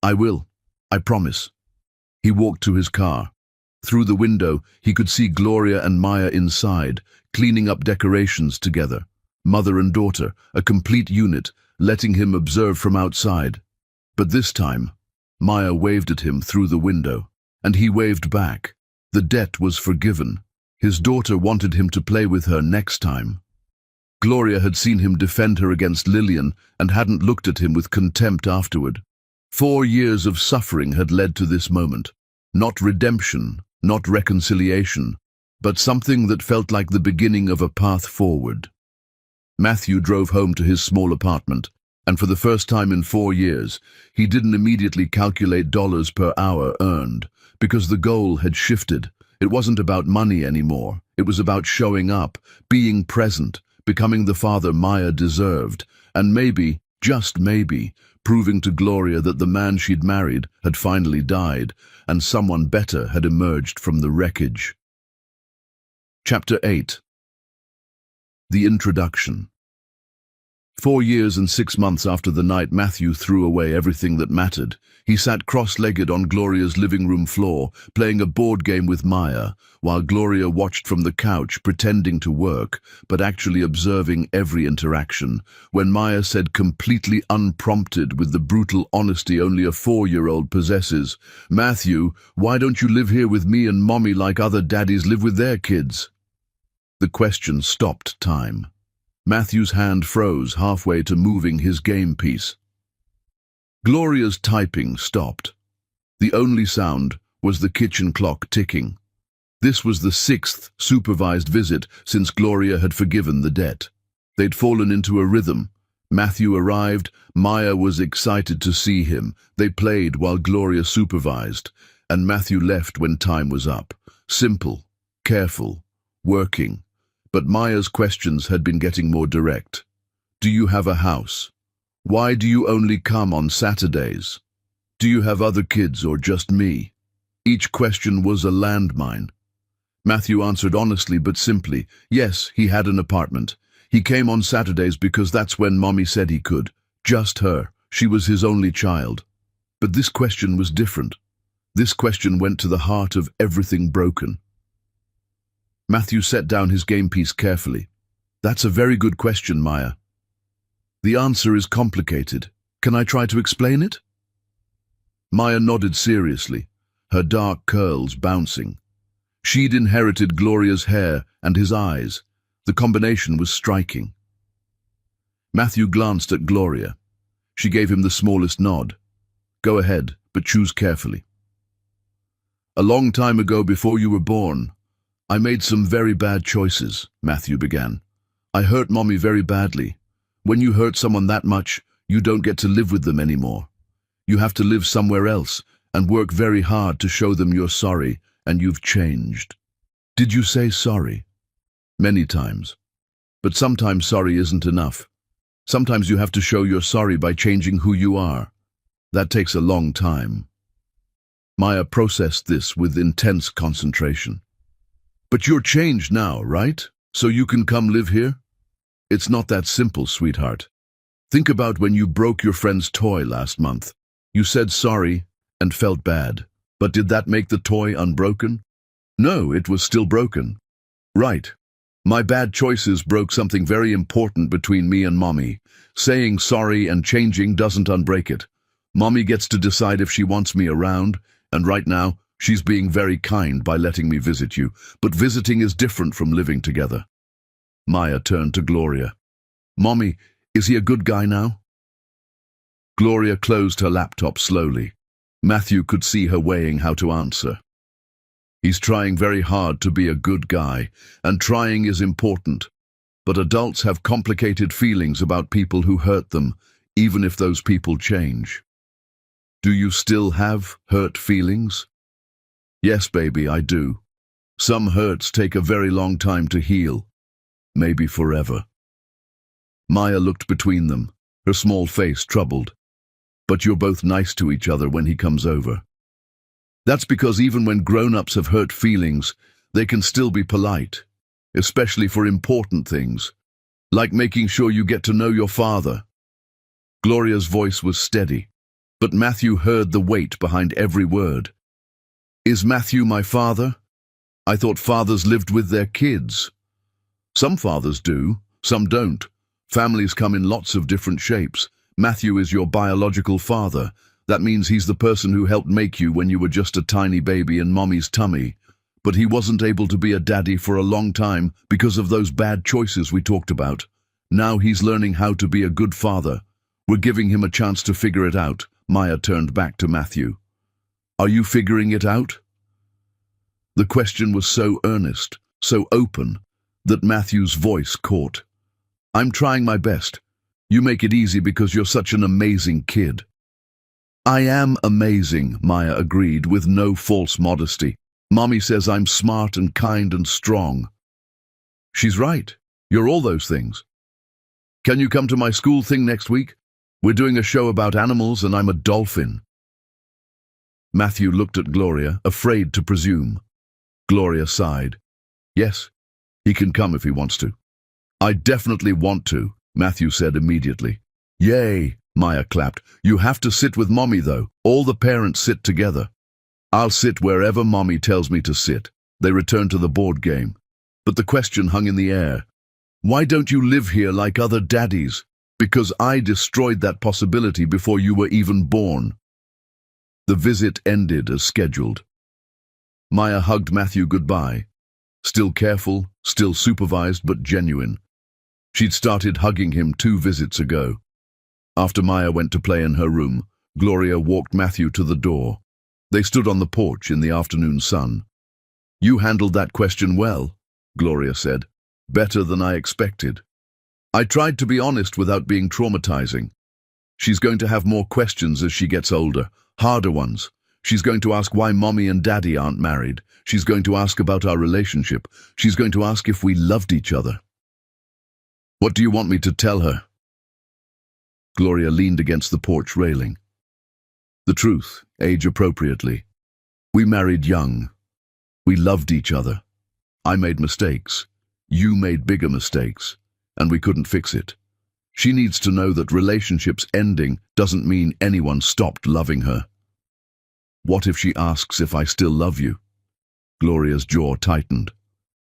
[SPEAKER 1] I will. I promise. He walked to his car. Through the window, he could see Gloria and Maya inside, cleaning up decorations together. Mother and daughter, a complete unit, letting him observe from outside. But this time, Maya waved at him through the window, and he waved back. The debt was forgiven. His daughter wanted him to play with her next time. Gloria had seen him defend her against Lillian and hadn't looked at him with contempt afterward. 4 years of suffering had led to this moment. Not redemption, not reconciliation, but something that felt like the beginning of a path forward. Matthew drove home to his small apartment, and for the first time in 4 years, he didn't immediately calculate dollars per hour earned, because the goal had shifted. It wasn't about money anymore. It was about showing up, being present, becoming the father Maya deserved, and maybe, just maybe, proving to Gloria that the man she'd married had finally died, and someone better had emerged from the wreckage. Chapter 8. The Introduction. 4 years and 6 months after the night Matthew threw away everything that mattered, he sat cross-legged on Gloria's living room floor, playing a board game with Maya, while Gloria watched from the couch, pretending to work, but actually observing every interaction, when Maya said completely unprompted with the brutal honesty only a 4-year-old possesses, "Matthew, why don't you live here with me and Mommy like other daddies live with their kids?" The question stopped time. Matthew's hand froze halfway to moving his game piece. Gloria's typing stopped. The only sound was the kitchen clock ticking. This was the 6th supervised visit since Gloria had forgiven the debt. They'd fallen into a rhythm. Matthew arrived, Maya was excited to see him. They played while Gloria supervised, and Matthew left when time was up. Simple, careful, working. But Maya's questions had been getting more direct. Do you have a house? Why do you only come on Saturdays? Do you have other kids or just me? Each question was a landmine. Matthew answered honestly but simply. Yes, he had an apartment. He came on Saturdays because that's when Mommy said he could. Just her. She was his only child. But this question was different. This question went to the heart of everything broken. Matthew set down his game piece carefully. That's a very good question, Maya. The answer is complicated. Can I try to explain it? Maya nodded seriously, her dark curls bouncing. She'd inherited Gloria's hair and his eyes. The combination was striking. Matthew glanced at Gloria. She gave him the smallest nod. Go ahead, but choose carefully. A long time ago, before you were born, I made some very bad choices, Matthew began. I hurt Mommy very badly. When you hurt someone that much, you don't get to live with them anymore. You have to live somewhere else and work very hard to show them you're sorry and you've changed. Did you say sorry? Many times. But sometimes sorry isn't enough. Sometimes you have to show you're sorry by changing who you are. That takes a long time. Maya processed this with intense concentration. But you're changed now, right? So you can come live here? It's not that simple, sweetheart. Think about when you broke your friend's toy last month. You said sorry and felt bad. But did that make the toy unbroken? No, it was still broken. Right. My bad choices broke something very important between me and Mommy. Saying sorry and changing doesn't unbreak it. Mommy gets to decide if she wants me around, and right now, she's being very kind by letting me visit you, but visiting is different from living together. Maya turned to Gloria. Mommy, is he a good guy now? Gloria closed her laptop slowly. Matthew could see her weighing how to answer. He's trying very hard to be a good guy, and trying is important. But adults have complicated feelings about people who hurt them, even if those people change. Do you still have hurt feelings? Yes, baby, I do. Some hurts take a very long time to heal. Maybe forever. Maya looked between them, her small face troubled. But you're both nice to each other when he comes over. That's because even when grown-ups have hurt feelings, they can still be polite, especially for important things, like making sure you get to know your father. Gloria's voice was steady, but Matthew heard the weight behind every word. Is Matthew my father? I thought fathers lived with their kids. Some fathers do, some don't. Families come in lots of different shapes. Matthew is your biological father. That means he's the person who helped make you when you were just a tiny baby in Mommy's tummy. But he wasn't able to be a daddy for a long time because of those bad choices we talked about. Now he's learning how to be a good father. We're giving him a chance to figure it out. Maya turned back to Matthew. Are you figuring it out? The question was so earnest, so open, that Matthew's voice caught. I'm trying my best. You make it easy because you're such an amazing kid. I am amazing, Maya agreed with no false modesty. Mommy says I'm smart and kind and strong. She's right. You're all those things. Can you come to my school thing next week? We're doing a show about animals and I'm a dolphin. Matthew looked at Gloria, afraid to presume. Gloria sighed. Yes, he can come if he wants to. I definitely want to, Matthew said immediately. Yay, Maya clapped. You have to sit with Mommy, though. All the parents sit together. I'll sit wherever Mommy tells me to sit. They returned to the board game. But the question hung in the air. Why don't you live here like other daddies? Because I destroyed that possibility before you were even born. The visit ended as scheduled. Maya hugged Matthew goodbye. Still careful, still supervised, but genuine. She'd started hugging him 2 visits ago. After Maya went to play in her room, Gloria walked Matthew to the door. They stood on the porch in the afternoon sun. You handled that question well, Gloria said. Better than I expected. I tried to be honest without being traumatizing. She's going to have more questions as she gets older, harder ones. She's going to ask why Mommy and Daddy aren't married. She's going to ask about our relationship. She's going to ask if we loved each other. What do you want me to tell her? Gloria leaned against the porch railing. The truth, age appropriately. We married young. We loved each other. I made mistakes. You made bigger mistakes. And we couldn't fix it. She needs to know that relationships ending doesn't mean anyone stopped loving her. What if she asks if I still love you? Gloria's jaw tightened.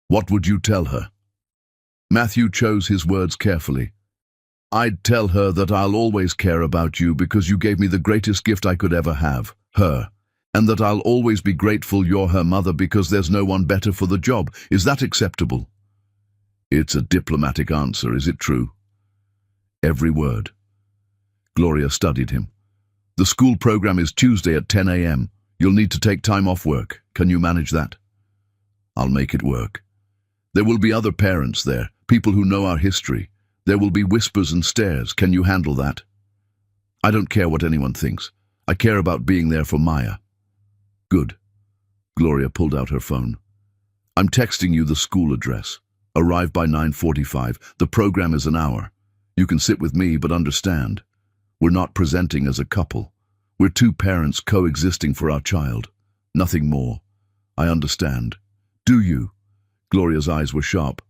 [SPEAKER 1] What would you tell her? Matthew chose his words carefully. I'd tell her that I'll always care about you because you gave me the greatest gift I could ever have, her. And that I'll always be grateful you're her mother because there's no one better for the job. Is that acceptable? It's a diplomatic answer, is it true? Every word. Gloria studied him. The school program is Tuesday at 10 a.m. You'll need to take time off work. Can you manage that? I'll make it work. There will be other parents there, people who know our history. There will be whispers and stares. Can you handle that? I don't care what anyone thinks. I care about being there for Maya. Good. Gloria pulled out her phone. I'm texting you the school address. Arrive by 9:45. The program is an hour. You can sit with me, but understand. We're not presenting as a couple. We're two parents coexisting for our child. Nothing more. I understand. Do you? Gloria's eyes were sharp.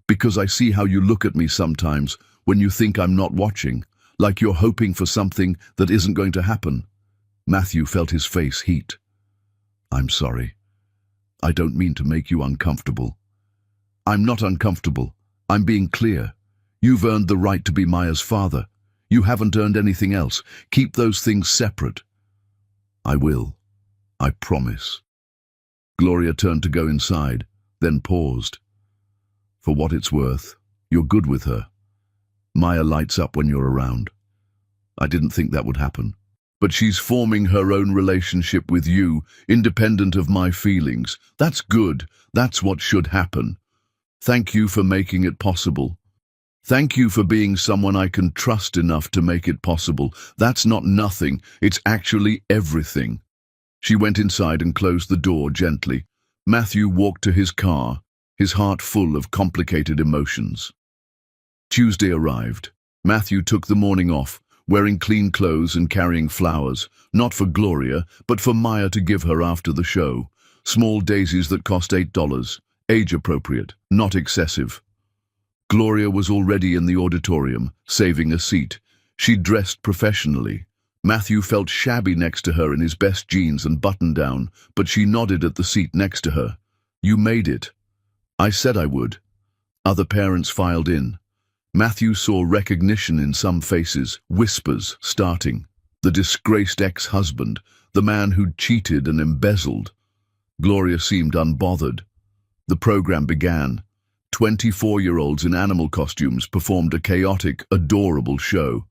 [SPEAKER 1] Because I see how you look at me sometimes when you think I'm not watching, like you're hoping for something that isn't going to happen. Matthew felt his face heat. I'm sorry. I don't mean to make you uncomfortable. I'm not uncomfortable. I'm being clear. You've earned the right to be Maya's father. You haven't earned anything else. Keep those things separate. I will. I promise. Gloria turned to go inside, then paused. For what it's worth, you're good with her. Maya lights up when you're around. I didn't think that would happen. But she's forming her own relationship with you, independent of my feelings. That's good. That's what should happen. Thank you for making it possible. Thank you for being someone I can trust enough to make it possible. That's not nothing. It's actually everything. She went inside and closed the door gently. Matthew walked to his car, his heart full of complicated emotions. Tuesday arrived. Matthew took the morning off, wearing clean clothes and carrying flowers, not for Gloria, but for Maya to give her after the show. Small daisies that cost $8, age-appropriate, not excessive. Gloria was already in the auditorium, saving a seat. She dressed professionally. Matthew felt shabby next to her in his best jeans and button-down, but she nodded at the seat next to her. You made it. I said I would. Other parents filed in. Matthew saw recognition in some faces, whispers starting. The disgraced ex-husband, the man who'd cheated and embezzled. Gloria seemed unbothered. The program began. 24-year-olds in animal costumes performed a chaotic, adorable show.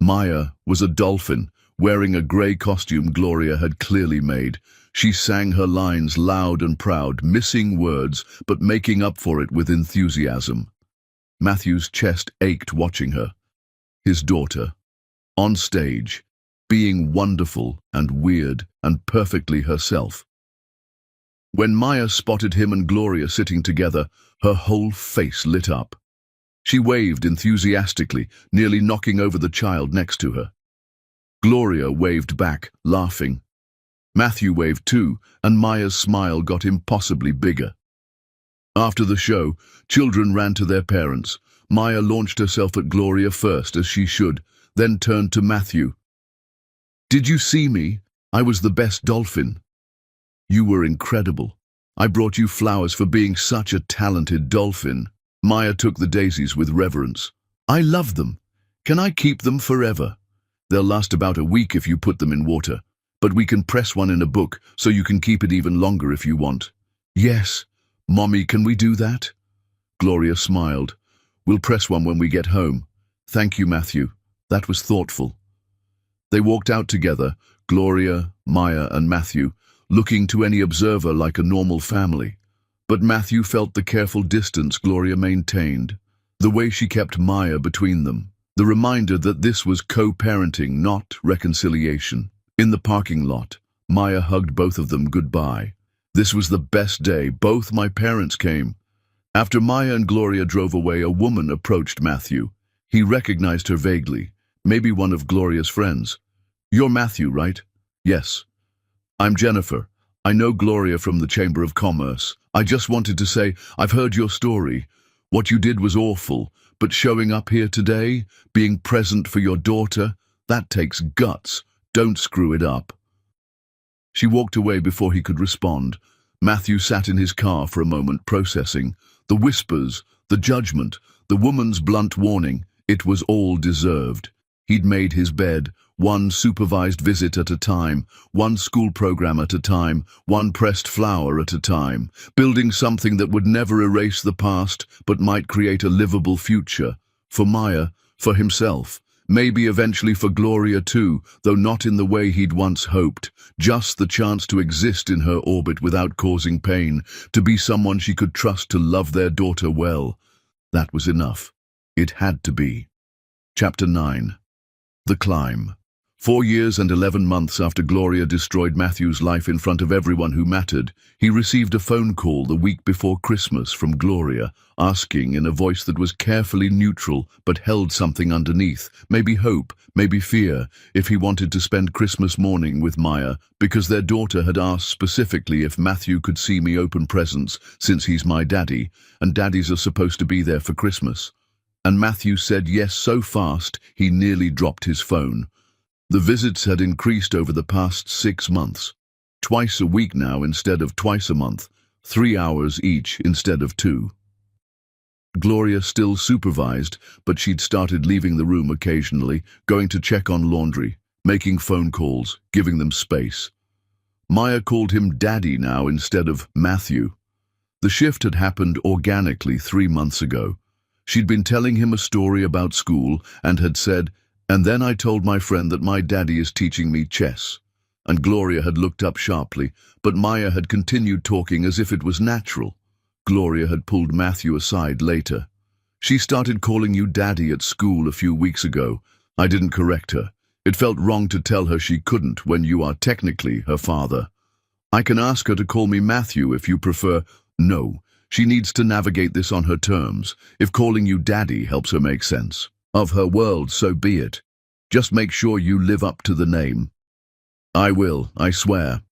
[SPEAKER 1] Maya was a dolphin, wearing a grey costume Gloria had clearly made. She sang her lines loud and proud, missing words, but making up for it with enthusiasm. Matthew's chest ached watching her. His daughter, on stage, being wonderful and weird and perfectly herself. When Maya spotted him and Gloria sitting together, her whole face lit up. She waved enthusiastically, nearly knocking over the child next to her. Gloria waved back, laughing. Matthew waved too, and Maya's smile got impossibly bigger. After the show, children ran to their parents. Maya launched herself at Gloria first, as she should, then turned to Matthew. Did you see me? I was the best dolphin. You were incredible. I brought you flowers for being such a talented dolphin. Maya took the daisies with reverence. I love them. Can I keep them forever? They'll last about a week if you put them in water, but we can press one in a book so you can keep it even longer if you want. Yes. Mommy, can we do that? Gloria smiled. We'll press one when we get home. Thank you, Matthew. That was thoughtful. They walked out together, Gloria, Maya, and Matthew, looking to any observer like a normal family. But Matthew felt the careful distance Gloria maintained, the way she kept Maya between them, the reminder that this was co-parenting, not reconciliation. In the parking lot, Maya hugged both of them goodbye. This was the best day. Both my parents came. After Maya and Gloria drove away, a woman approached Matthew. He recognized her vaguely, maybe one of Gloria's friends. You're Matthew, right? Yes. I'm Jennifer. I know Gloria from the Chamber of Commerce. I just wanted to say, I've heard your story. What you did was awful, but showing up here today, being present for your daughter, that takes guts. Don't screw it up. She walked away before he could respond. Matthew sat in his car for a moment, processing. The whispers, the judgment, the woman's blunt warning, it was all deserved. He'd made his bed, one supervised visit at a time, one school program at a time, one pressed flower at a time, building something that would never erase the past but might create a livable future. For Maya, for himself, maybe eventually for Gloria too, though not in the way he'd once hoped. Just the chance to exist in her orbit without causing pain, to be someone she could trust to love their daughter well. That was enough. It had to be. Chapter 9. The Climb. 4 years and 11 months after Gloria destroyed Matthew's life in front of everyone who mattered, he received a phone call the week before Christmas from Gloria, asking in a voice that was carefully neutral but held something underneath, maybe hope, maybe fear, if he wanted to spend Christmas morning with Maya, because their daughter had asked specifically if Matthew could see me open presents, since he's my daddy, and daddies are supposed to be there for Christmas. And Matthew said yes so fast he nearly dropped his phone. The visits had increased over the past 6 months. Twice a week now instead of twice a month, 3 hours each instead of 2. Gloria still supervised, but she'd started leaving the room occasionally, going to check on laundry, making phone calls, giving them space. Maya called him Daddy now instead of Matthew. The shift had happened organically 3 months ago. She'd been telling him a story about school and had said, "And then I told my friend that my daddy is teaching me chess." And Gloria had looked up sharply, but Maya had continued talking as if it was natural. Gloria had pulled Matthew aside later. "She started calling you Daddy at school a few weeks ago. I didn't correct her. It felt wrong to tell her she couldn't when you are technically her father. I can ask her to call me Matthew if you prefer." "No, she needs to navigate this on her terms. If calling you Daddy helps her make sense of her world, so be it. Just make sure you live up to the name." "I will, I swear."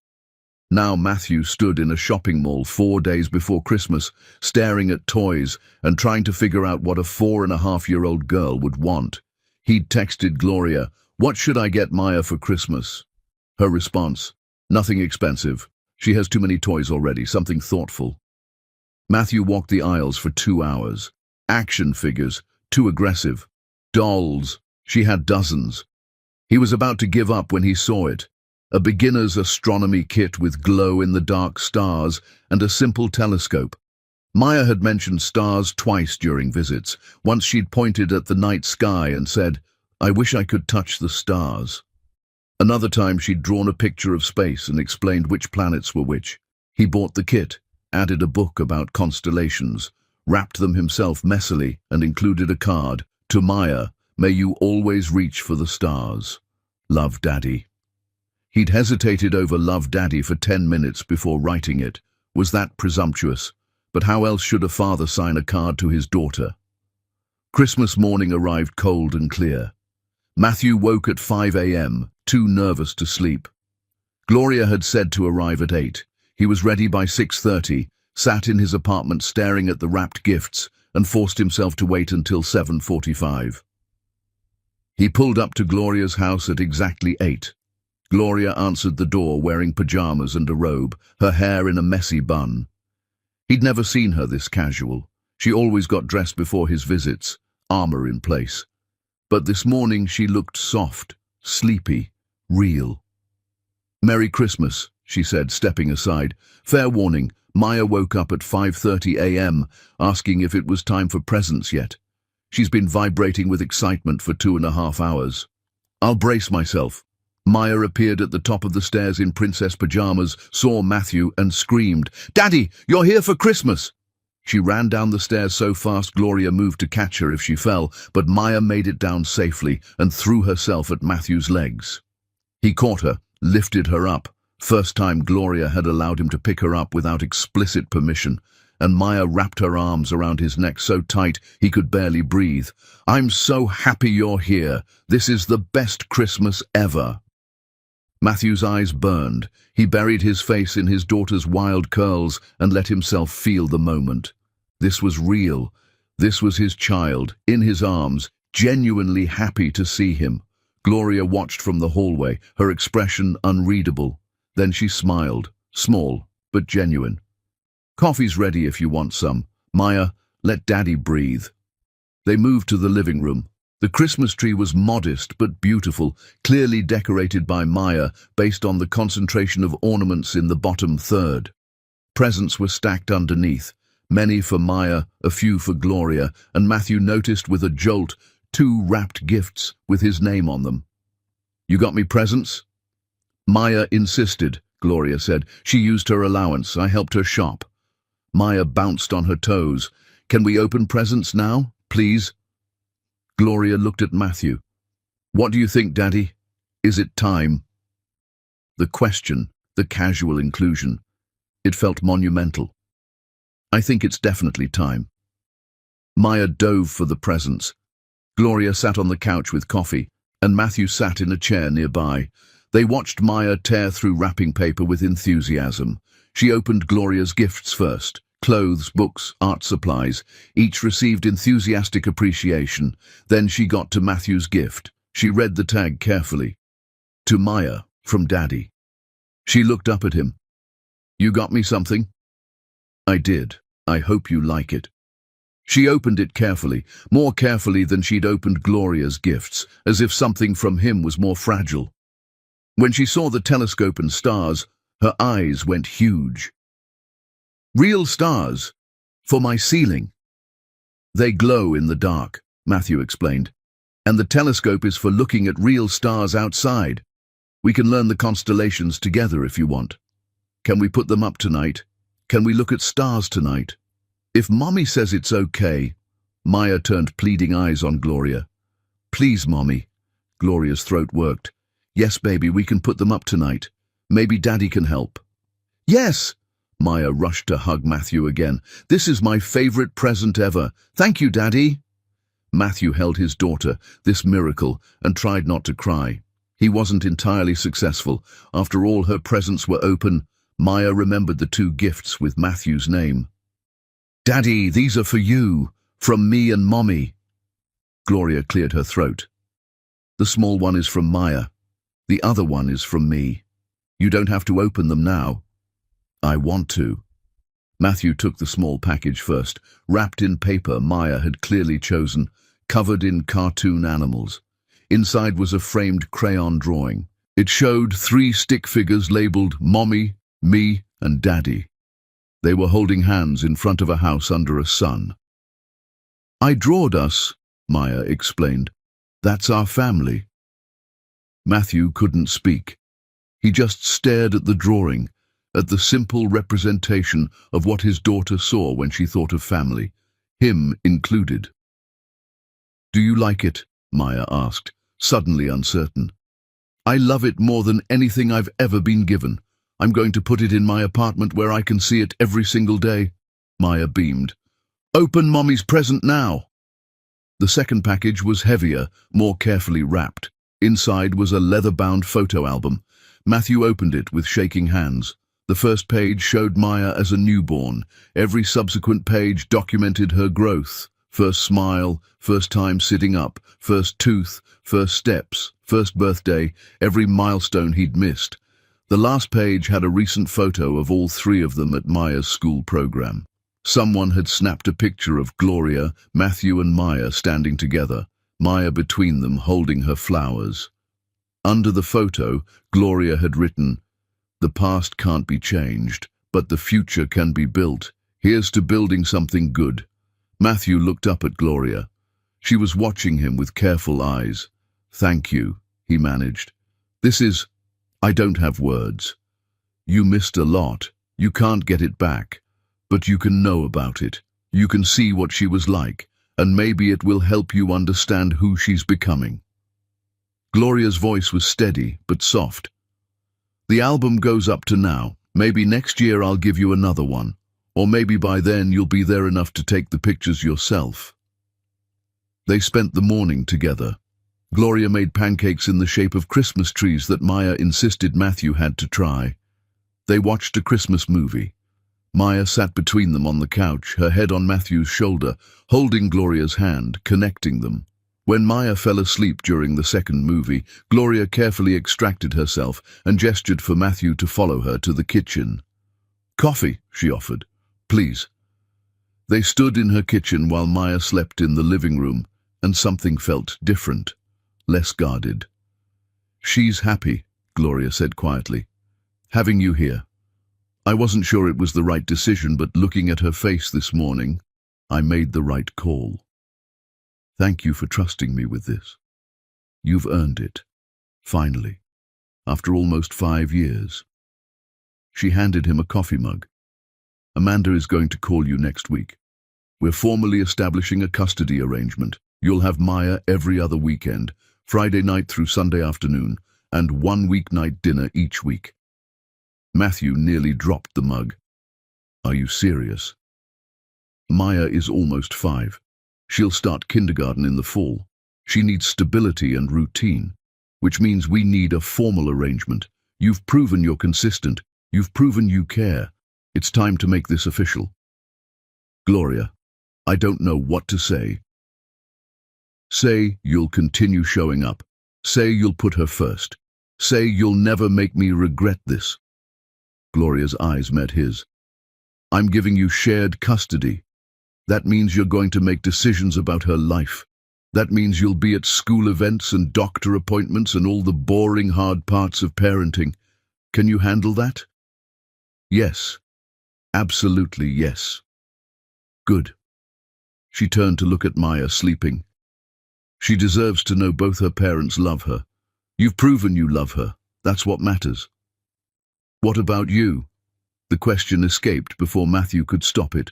[SPEAKER 1] Now Matthew stood in a shopping mall 4 days before Christmas, staring at toys and trying to figure out what a 4.5-year-old girl would want. He'd texted Gloria, "What should I get Maya for Christmas?" Her response, "Nothing expensive. She has too many toys already, something thoughtful." Matthew walked the aisles for 2 hours. Action figures, too aggressive. Dolls, she had dozens. He was about to give up when he saw it. A beginner's astronomy kit with glow-in-the-dark stars and a simple telescope. Maya had mentioned stars twice during visits. Once she'd pointed at the night sky and said, "I wish I could touch the stars." Another time she'd drawn a picture of space and explained which planets were which. He bought the kit, added a book about constellations, wrapped them himself messily and included a card. "To Maya, may you always reach for the stars. Love, Daddy." He'd hesitated over "Love, Daddy" for 10 minutes before writing it. Was that presumptuous? But how else should a father sign a card to his daughter? Christmas morning arrived cold and clear. Matthew woke at 5 a.m., too nervous to sleep. Gloria had said to arrive at 8. He was ready by 6:30, sat in his apartment staring at the wrapped gifts, and forced himself to wait until 7:45. He pulled up to Gloria's house at exactly 8. Gloria answered the door wearing pajamas and a robe, her hair in a messy bun. He'd never seen her this casual. She always got dressed before his visits, armor in place. But this morning she looked soft, sleepy, real. "Merry Christmas," she said, stepping aside. "Fair warning, Maya woke up at 5:30 a.m., asking if it was time for presents yet. She's been vibrating with excitement for 2.5 hours. I'll brace myself." Maya appeared at the top of the stairs in princess pajamas, saw Matthew and screamed, "Daddy, you're here for Christmas!" She ran down the stairs so fast Gloria moved to catch her if she fell, but Maya made it down safely and threw herself at Matthew's legs. He caught her, lifted her up. First time Gloria had allowed him to pick her up without explicit permission, and Maya wrapped her arms around his neck so tight he could barely breathe. "I'm so happy you're here. This is the best Christmas ever." Matthew's eyes burned. He buried his face in his daughter's wild curls and let himself feel the moment. This was real. This was his child, in his arms, genuinely happy to see him. Gloria watched from the hallway, her expression unreadable. Then she smiled, small, but genuine. Coffee's ready if you want some. Maya, let Daddy breathe. They moved to the living room. The Christmas tree was modest but beautiful, clearly decorated by Maya based on the concentration of ornaments in the bottom third. Presents were stacked underneath, many for Maya, a few for Gloria, and Matthew noticed with a jolt 2 wrapped gifts with his name on them. "You got me presents?" Maya insisted, Gloria said. "She used her allowance. I helped her shop." Maya bounced on her toes. "Can we open presents now, please?" Gloria looked at Matthew. "What do you think, Daddy? Is it time?" The question, the casual inclusion, it felt monumental. "I think it's definitely time." Maya dove for the presents. Gloria sat on the couch with coffee, and Matthew sat in a chair nearby. They watched Maya tear through wrapping paper with enthusiasm. She opened Gloria's gifts first. Clothes, books, art supplies, each received enthusiastic appreciation. Then she got to Matthew's gift. She read the tag carefully. "To Maya, from Daddy." She looked up at him. "You got me something?" "I did. I hope you like it." She opened it carefully, more carefully than she'd opened Gloria's gifts, as if something from him was more fragile. When she saw the telescope and stars, her eyes went huge. "Real stars, for my ceiling." "They glow in the dark," Matthew explained, "and the telescope is for looking at real stars outside. We can learn the constellations together if you want. Can we put them up tonight? Can we look at stars tonight?" "If Mommy says it's okay." Maya turned pleading eyes on Gloria. "Please, Mommy." Gloria's throat worked. "Yes, baby, we can put them up tonight. Maybe Daddy can help." "Yes!" Maya rushed to hug Matthew again. "This is my favorite present ever. Thank you, Daddy." Matthew held his daughter, this miracle, and tried not to cry. He wasn't entirely successful. After all her presents were open, Maya remembered the 2 gifts with Matthew's name. "Daddy, these are for you, from me and Mommy." Gloria cleared her throat. "The small one is from Maya. The other one is from me. You don't have to open them now." "I want to." Matthew took the small package first, wrapped in paper Maya had clearly chosen, covered in cartoon animals. Inside was a framed crayon drawing. It showed 3 stick figures labeled Mommy, Me, and Daddy. They were holding hands in front of a house under a sun. "I drawed us," Maya explained. "That's our family." Matthew couldn't speak. He just stared at the drawing, at the simple representation of what his daughter saw when she thought of family, him included. "Do you like it?" Maya asked, suddenly uncertain. "I love it more than anything I've ever been given. I'm going to put it in my apartment where I can see it every single day." Maya beamed. "Open Mommy's present now." The second package was heavier, more carefully wrapped. Inside was a leather-bound photo album. Matthew opened it with shaking hands. The first page showed Maya as a newborn. Every subsequent page documented her growth. First smile, first time sitting up, first tooth, first steps, first birthday, every milestone he'd missed. The last page had a recent photo of all 3 of them at Maya's school program. Someone had snapped a picture of Gloria, Matthew and Maya standing together, Maya between them holding her flowers. Under the photo, Gloria had written, "The past can't be changed, but the future can be built. Here's to building something good." Matthew looked up at Gloria. She was watching him with careful eyes. "Thank you," he managed. I don't have words. You missed a lot. You can't get it back. But you can know about it. You can see what she was like, and maybe it will help you understand who she's becoming." Gloria's voice was steady, but soft. "The album goes up to now. Maybe next year I'll give you another one. Or maybe by then you'll be there enough to take the pictures yourself." They spent the morning together. Gloria made pancakes in the shape of Christmas trees that Maya insisted Matthew had to try. They watched a Christmas movie. Maya sat between them on the couch, her head on Matthew's shoulder, holding Gloria's hand, connecting them. When Maya fell asleep during the second movie, Gloria carefully extracted herself and gestured for Matthew to follow her to the kitchen. Coffee, she offered. Please. They stood in her kitchen while Maya slept in the living room, and something felt different, less guarded. She's happy, Gloria said quietly. Having you here. I wasn't sure it was the right decision, but looking at her face this morning, I made the right call. Thank you for trusting me with this. You've earned it. Finally. After almost 5 years. She handed him a coffee mug. Amanda is going to call you next week. We're formally establishing a custody arrangement. You'll have Maya every other weekend, Friday night through Sunday afternoon, and 1 weeknight dinner each week. Matthew nearly dropped the mug. Are you serious? Maya is almost 5. She'll start kindergarten in the fall. She needs stability and routine, which means we need a formal arrangement. You've proven you're consistent. You've proven you care. It's time to make this official. Gloria, I don't know what to say. Say you'll continue showing up. Say you'll put her first. Say you'll never make me regret this. Gloria's eyes met his. I'm giving you shared custody. That means you're going to make decisions about her life. That means you'll be at school events and doctor appointments and all the boring, hard parts of parenting. Can you handle that? Yes. Absolutely yes. Good. She turned to look at Maya sleeping. She deserves to know both her parents love her. You've proven you love her. That's what matters. What about you? The question escaped before Matthew could stop it.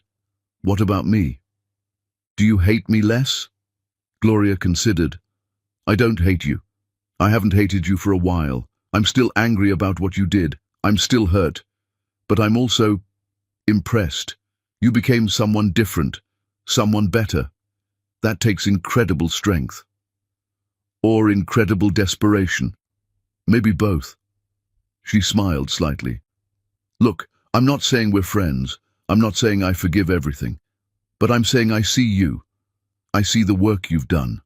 [SPEAKER 1] What about me? Do you hate me less? Gloria considered. I don't hate you. I haven't hated you for a while. I'm still angry about what you did. I'm still hurt. But I'm also impressed. You became someone different, someone better. That takes incredible strength. Or incredible desperation. Maybe both. She smiled slightly. Look, I'm not saying we're friends. I'm not saying I forgive everything. But I'm saying I see you. I see the work you've done.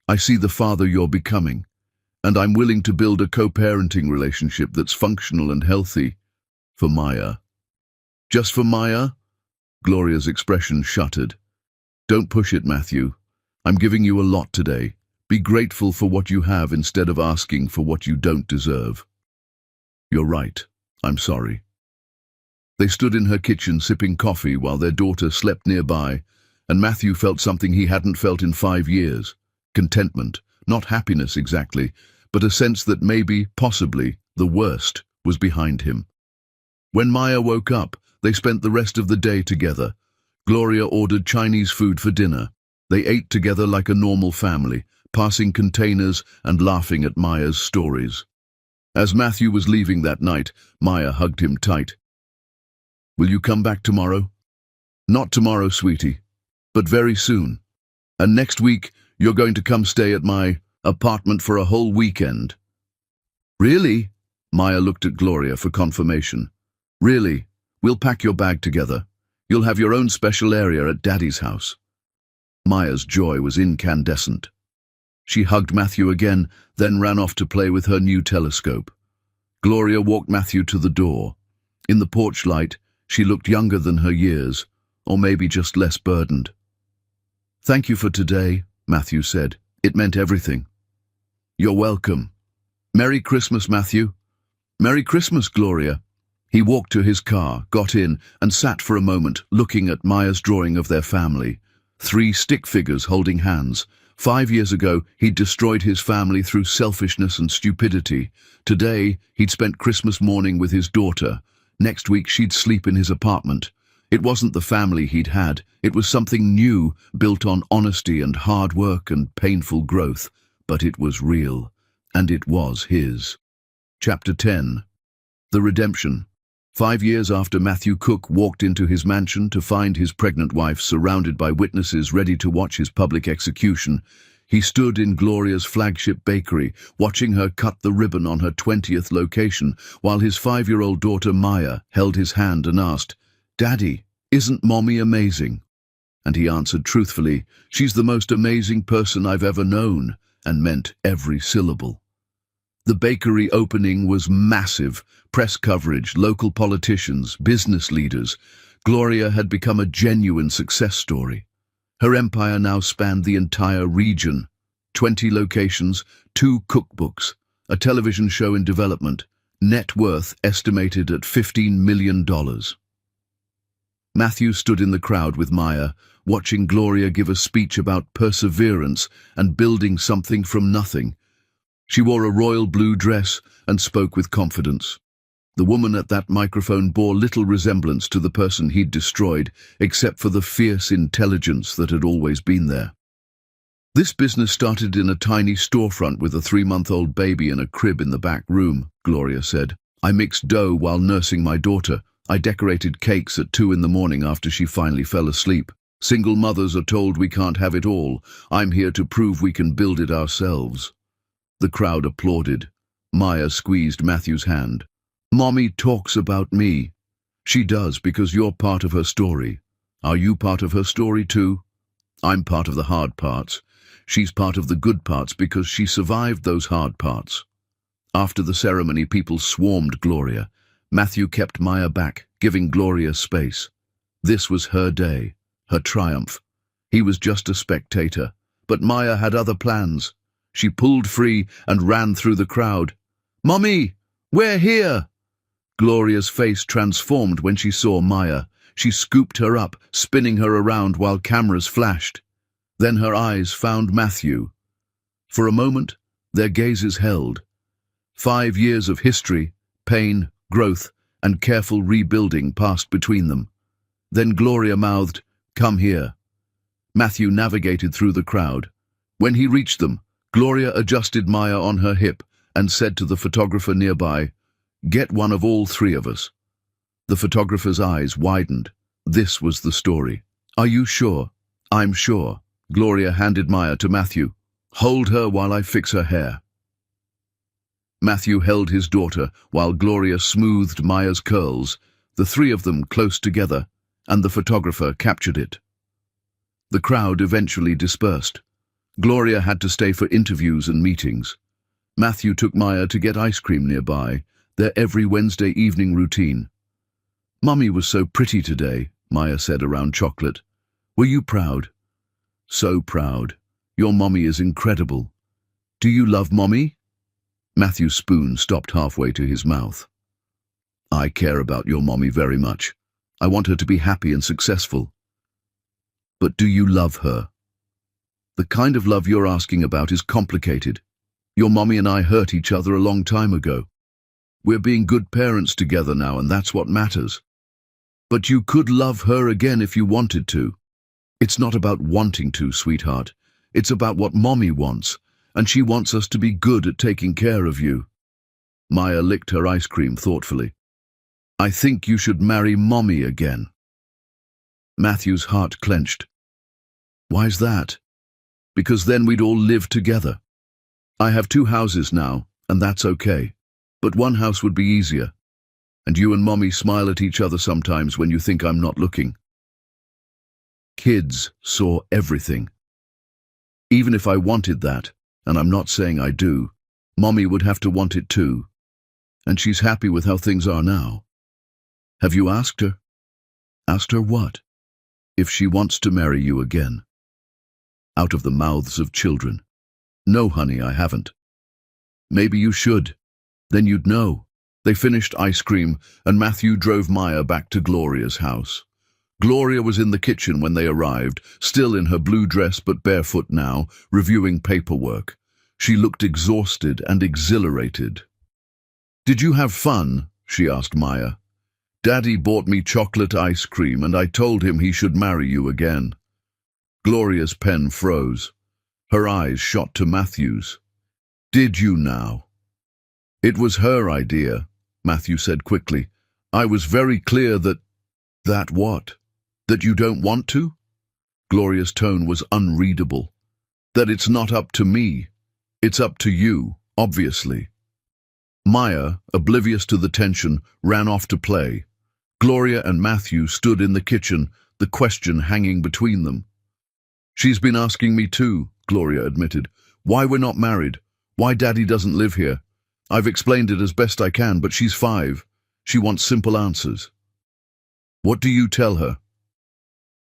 [SPEAKER 1] I see the father you're becoming. And I'm willing to build a co-parenting relationship that's functional and healthy. For Maya. Just for Maya? Gloria's expression shuttered. Don't push it, Matthew. I'm giving you a lot today. Be grateful for what you have instead of asking for what you don't deserve. You're right. I'm sorry. They stood in her kitchen sipping coffee while their daughter slept nearby, and Matthew felt something he hadn't felt in 5 years. Contentment, not happiness exactly, but a sense that maybe, possibly, the worst was behind him. When Maya woke up, they spent the rest of the day together. Gloria ordered Chinese food for dinner. They ate together like a normal family, passing containers and laughing at Maya's stories. As Matthew was leaving that night, Maya hugged him tight. Will you come back tomorrow? Not tomorrow, sweetie, but very soon. And next week, you're going to come stay at my apartment for a whole weekend. Really? Maya looked at Gloria for confirmation. Really? We'll pack your bag together. You'll have your own special area at Daddy's house. Maya's joy was incandescent. She hugged Matthew again, then ran off to play with her new telescope. Gloria walked Matthew to the door. In the porch light, she looked younger than her years, or maybe just less burdened. Thank you for today, Matthew said. It meant everything. You're welcome. Merry Christmas, Matthew. Merry Christmas, Gloria. He walked to his car, got in, and sat for a moment, looking at Maya's drawing of their family. 3 stick figures holding hands. 5 years ago, he'd destroyed his family through selfishness and stupidity. Today, he'd spent Christmas morning with his daughter. Next week, she'd sleep in his apartment. It wasn't the family he'd had. It was something new, built on honesty and hard work and painful growth. But it was real, and it was his. Chapter 10. The Redemption. 5 years after Matthew Cook walked into his mansion to find his pregnant wife surrounded by witnesses ready to watch his public execution, he stood in Gloria's flagship bakery, watching her cut the ribbon on her 20th location, while his 5-year-old daughter Maya held his hand and asked, "Daddy, isn't Mommy amazing?" And he answered truthfully, "She's the most amazing person I've ever known," and meant every syllable. The bakery opening was massive. Press coverage, local politicians, business leaders. Gloria had become a genuine success story. Her empire now spanned the entire region. 20 locations, 2 cookbooks, a television show in development, net worth estimated at $15 million. Matthew stood in the crowd with Maya, watching Gloria give a speech about perseverance and building something from nothing. She wore a royal blue dress and spoke with confidence. The woman at that microphone bore little resemblance to the person he'd destroyed, except for the fierce intelligence that had always been there. This business started in a tiny storefront with a 3-month-old baby in a crib in the back room, Gloria said. I mixed dough while nursing my daughter. I decorated cakes at 2 in the morning after she finally fell asleep. Single mothers are told we can't have it all. I'm here to prove we can build it ourselves. The crowd applauded. Maya squeezed Matthew's hand. Mommy talks about me. She does because you're part of her story. Are you part of her story too? I'm part of the hard parts. She's part of the good parts because she survived those hard parts. After the ceremony, people swarmed Gloria. Matthew kept Maya back, giving Gloria space. This was her day, her triumph. He was just a spectator, but Maya had other plans. She pulled free and ran through the crowd. Mommy, we're here! Gloria's face transformed when she saw Maya. She scooped her up, spinning her around while cameras flashed. Then her eyes found Matthew. For a moment, their gazes held. 5 years of history, pain, growth, and careful rebuilding passed between them. Then Gloria mouthed, "Come here." Matthew navigated through the crowd. When he reached them, Gloria adjusted Maya on her hip and said to the photographer nearby, "Get one of all 3 of us." The photographer's eyes widened. This was the story. "Are you sure?" "I'm sure." Gloria handed Maya to Matthew. "Hold her while I fix her hair." Matthew held his daughter while Gloria smoothed Maya's curls, the 3 of them close together, and the photographer captured it. The crowd eventually dispersed. Gloria had to stay for interviews and meetings. Matthew took Maya to get ice cream nearby, their every Wednesday evening routine. "Mummy was so pretty today," Maya said around chocolate. "Were you proud?" "So proud. Your mommy is incredible." "Do you love mommy?" Matthew's spoon stopped halfway to his mouth. "I care about your mommy very much. I want her to be happy and successful." "But do you love her?" "The kind of love you're asking about is complicated. Your mommy and I hurt each other a long time ago. We're being good parents together now, and that's what matters. But you could love her again if you wanted to. It's not about wanting to, sweetheart. It's about what mommy wants, and she wants us to be good at taking care of you." Maya licked her ice cream thoughtfully. "I think you should marry mommy again." Matthew's heart clenched. "Why's that?" "Because then we'd all live together. I have 2 houses now, and that's okay. But 1 house would be easier. And you and mommy smile at each other sometimes when you think I'm not looking." Kids saw everything. Even if I wanted that, and I'm not saying I do, mommy would have to want it too. And she's happy with how things are now. Have you asked her? Asked her what? If she wants to marry you again. Out of the mouths of children. No, honey, I haven't. Maybe you should. Then you'd know. They finished ice cream, and Matthew drove Maya back to Gloria's house. Gloria was in the kitchen when they arrived, still in her blue dress but barefoot now, reviewing paperwork. She looked exhausted and exhilarated. "Did you have fun?" she asked Maya. "Daddy bought me chocolate ice cream, and I told him he should marry you again." Gloria's pen froze. Her eyes shot to Matthew's. "Did you now?" "It was her idea," Matthew said quickly. "I was very clear that—" "That what? That you don't want to?" Gloria's tone was unreadable. "That it's not up to me. It's up to you, obviously." Maya, oblivious to the tension, ran off to play. Gloria and Matthew stood in the kitchen, the question hanging between them. "She's been asking me too," Gloria admitted. "Why we're not married. Why Daddy doesn't live here. I've explained it as best I can, but she's 5. She wants simple answers. What do you tell her?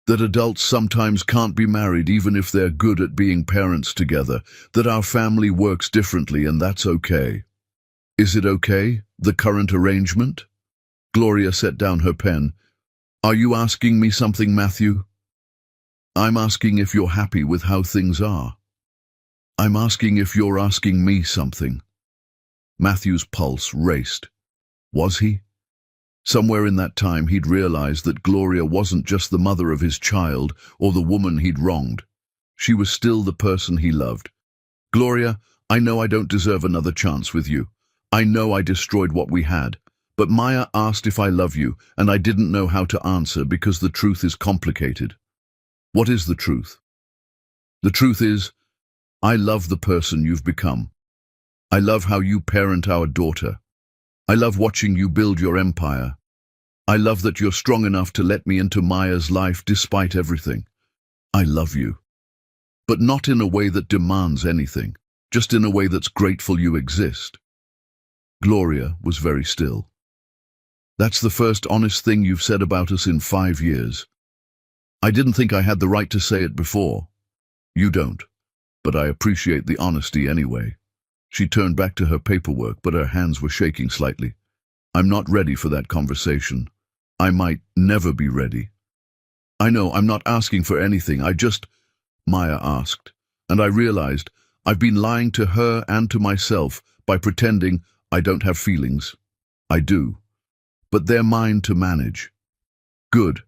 [SPEAKER 1] That adults sometimes can't be married even if they're good at being parents together, that our family works differently and that's okay. Is it okay, the current arrangement? Gloria set down her pen. Are you asking me something, Matthew? I'm asking if you're happy with how things are. I'm asking if you're asking me something. Matthew's pulse raced. Was he? Somewhere in that time he'd realized that Gloria wasn't just the mother of his child or the woman he'd wronged. She was still the person he loved. Gloria, I know I don't deserve another chance with you. I know I destroyed what we had. But Maya asked if I love you, and I didn't know how to answer because the truth is complicated. What is the truth? The truth is, I love the person you've become. I love how you parent our daughter. I love watching you build your empire. I love that you're strong enough to let me into Maya's life despite everything. I love you. But not in a way that demands anything, just in a way that's grateful you exist. Gloria was very still. That's the first honest thing you've said about us in 5 years. I didn't think I had the right to say it before. You don't, but I appreciate the honesty anyway. She turned back to her paperwork, but her hands were shaking slightly. I'm not ready for that conversation. I might never be ready. I know, I'm not asking for anything, Maya asked, and I realized I've been lying to her and to myself by pretending I don't have feelings. I do, but they're mine to manage. Good,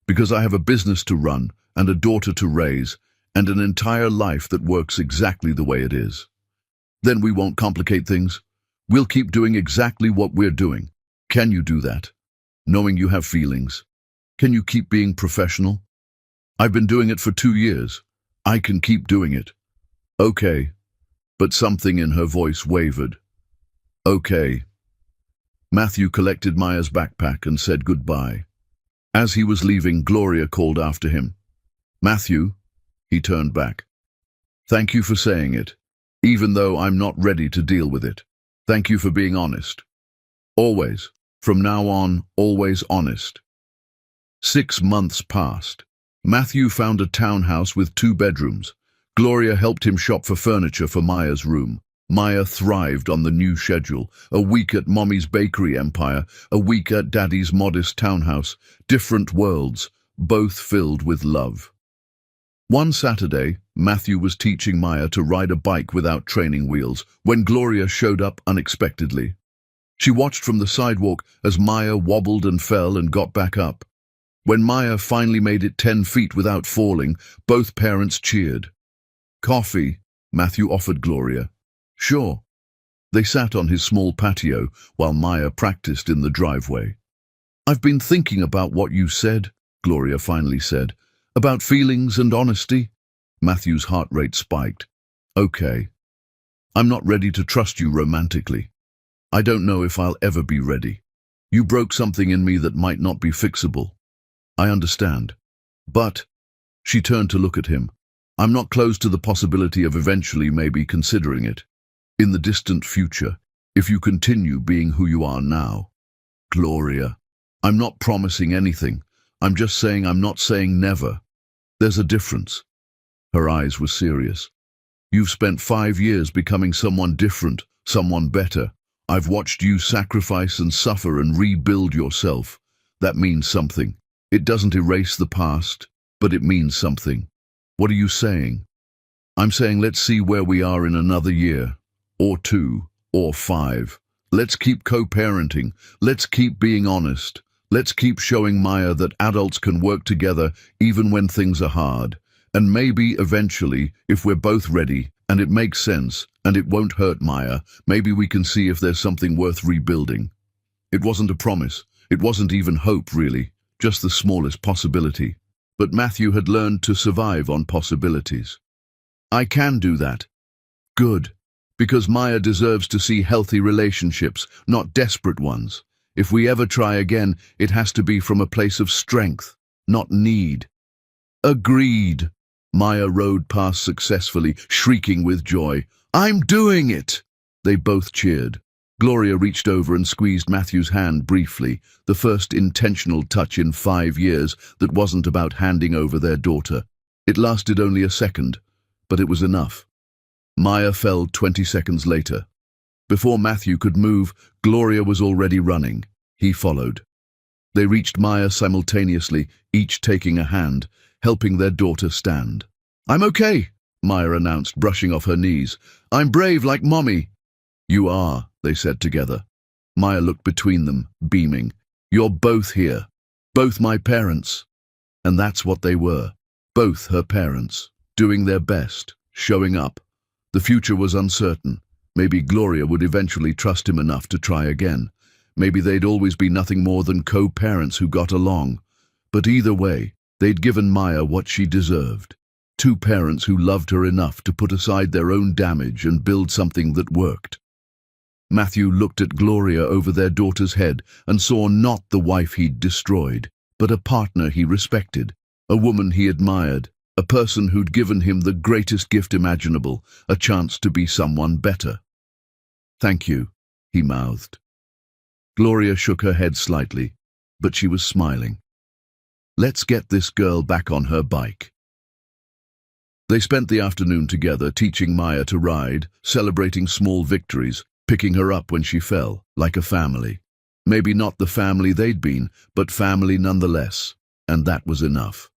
[SPEAKER 1] because I have a business to run and a daughter to raise and an entire life that works exactly the way it is. Then we won't complicate things. We'll keep doing exactly what we're doing. Can you do that? Knowing you have feelings. Can you keep being professional? I've been doing it for 2 years. I can keep doing it. Okay. But something in her voice wavered. Okay. Matthew collected Maya's backpack and said goodbye. As he was leaving, Gloria called after him. Matthew, he turned back. Thank you for saying it. Even though I'm not ready to deal with it. Thank you for being honest. Always. From now on, always honest. 6 months passed. Matthew found a townhouse with 2 bedrooms. Gloria helped him shop for furniture for Maya's room. Maya thrived on the new schedule. A week at Mommy's bakery empire, a week at Daddy's modest townhouse. Different worlds, both filled with love. One Saturday, Matthew was teaching Maya to ride a bike without training wheels when Gloria showed up unexpectedly. She watched from the sidewalk as Maya wobbled and fell and got back up. When Maya finally made it 10 feet without falling, both parents cheered. Coffee, Matthew offered Gloria. Sure. They sat on his small patio while Maya practiced in the driveway. I've been thinking about what you said, Gloria finally said. About feelings and honesty? Matthew's heart rate spiked. Okay. I'm not ready to trust you romantically. I don't know if I'll ever be ready. You broke something in me that might not be fixable. I understand. But, she turned to look at him, I'm not close to the possibility of eventually maybe considering it. In the distant future, if you continue being who you are now. Gloria, I'm not promising anything. I'm just saying I'm not saying never. There's a difference. Her eyes were serious. You've spent 5 years becoming someone different, someone better. I've watched you sacrifice and suffer and rebuild yourself. That means something. It doesn't erase the past, but it means something. What are you saying? I'm saying let's see where we are in another year, or 2, or 5. Let's keep co-parenting. Let's keep being honest. Let's keep showing Maya that adults can work together even when things are hard. And maybe eventually, if we're both ready, and it makes sense, and it won't hurt Maya, maybe we can see if there's something worth rebuilding. It wasn't a promise. It wasn't even hope, really. Just the smallest possibility. But Matthew had learned to survive on possibilities. I can do that. Good. Because Maya deserves to see healthy relationships, not desperate ones. If we ever try again, it has to be from a place of strength, not need. Agreed. Maya rode past successfully, shrieking with joy. I'm doing it! They both cheered. Gloria reached over and squeezed Matthew's hand briefly, the first intentional touch in 5 years that wasn't about handing over their daughter. It lasted only a second, but it was enough. Maya fell 20 seconds later. Before Matthew could move, Gloria was already running. He followed. They reached Maya simultaneously, each taking a hand, helping their daughter stand. "I'm okay," Maya announced, brushing off her knees. "I'm brave like Mommy." "You are," they said together. Maya looked between them, beaming. "You're both here. Both my parents." And that's what they were. Both her parents, doing their best, showing up. The future was uncertain. Maybe Gloria would eventually trust him enough to try again. Maybe they'd always be nothing more than co-parents who got along. But either way, they'd given Maya what she deserved. 2 parents who loved her enough to put aside their own damage and build something that worked. Matthew looked at Gloria over their daughter's head and saw not the wife he'd destroyed, but a partner he respected, a woman he admired, a person who'd given him the greatest gift imaginable, a chance to be someone better. "Thank you," he mouthed. Gloria shook her head slightly, but she was smiling. "Let's get this girl back on her bike." They spent the afternoon together, teaching Maya to ride, celebrating small victories, picking her up when she fell, like a family. Maybe not the family they'd been, but family nonetheless, and that was enough.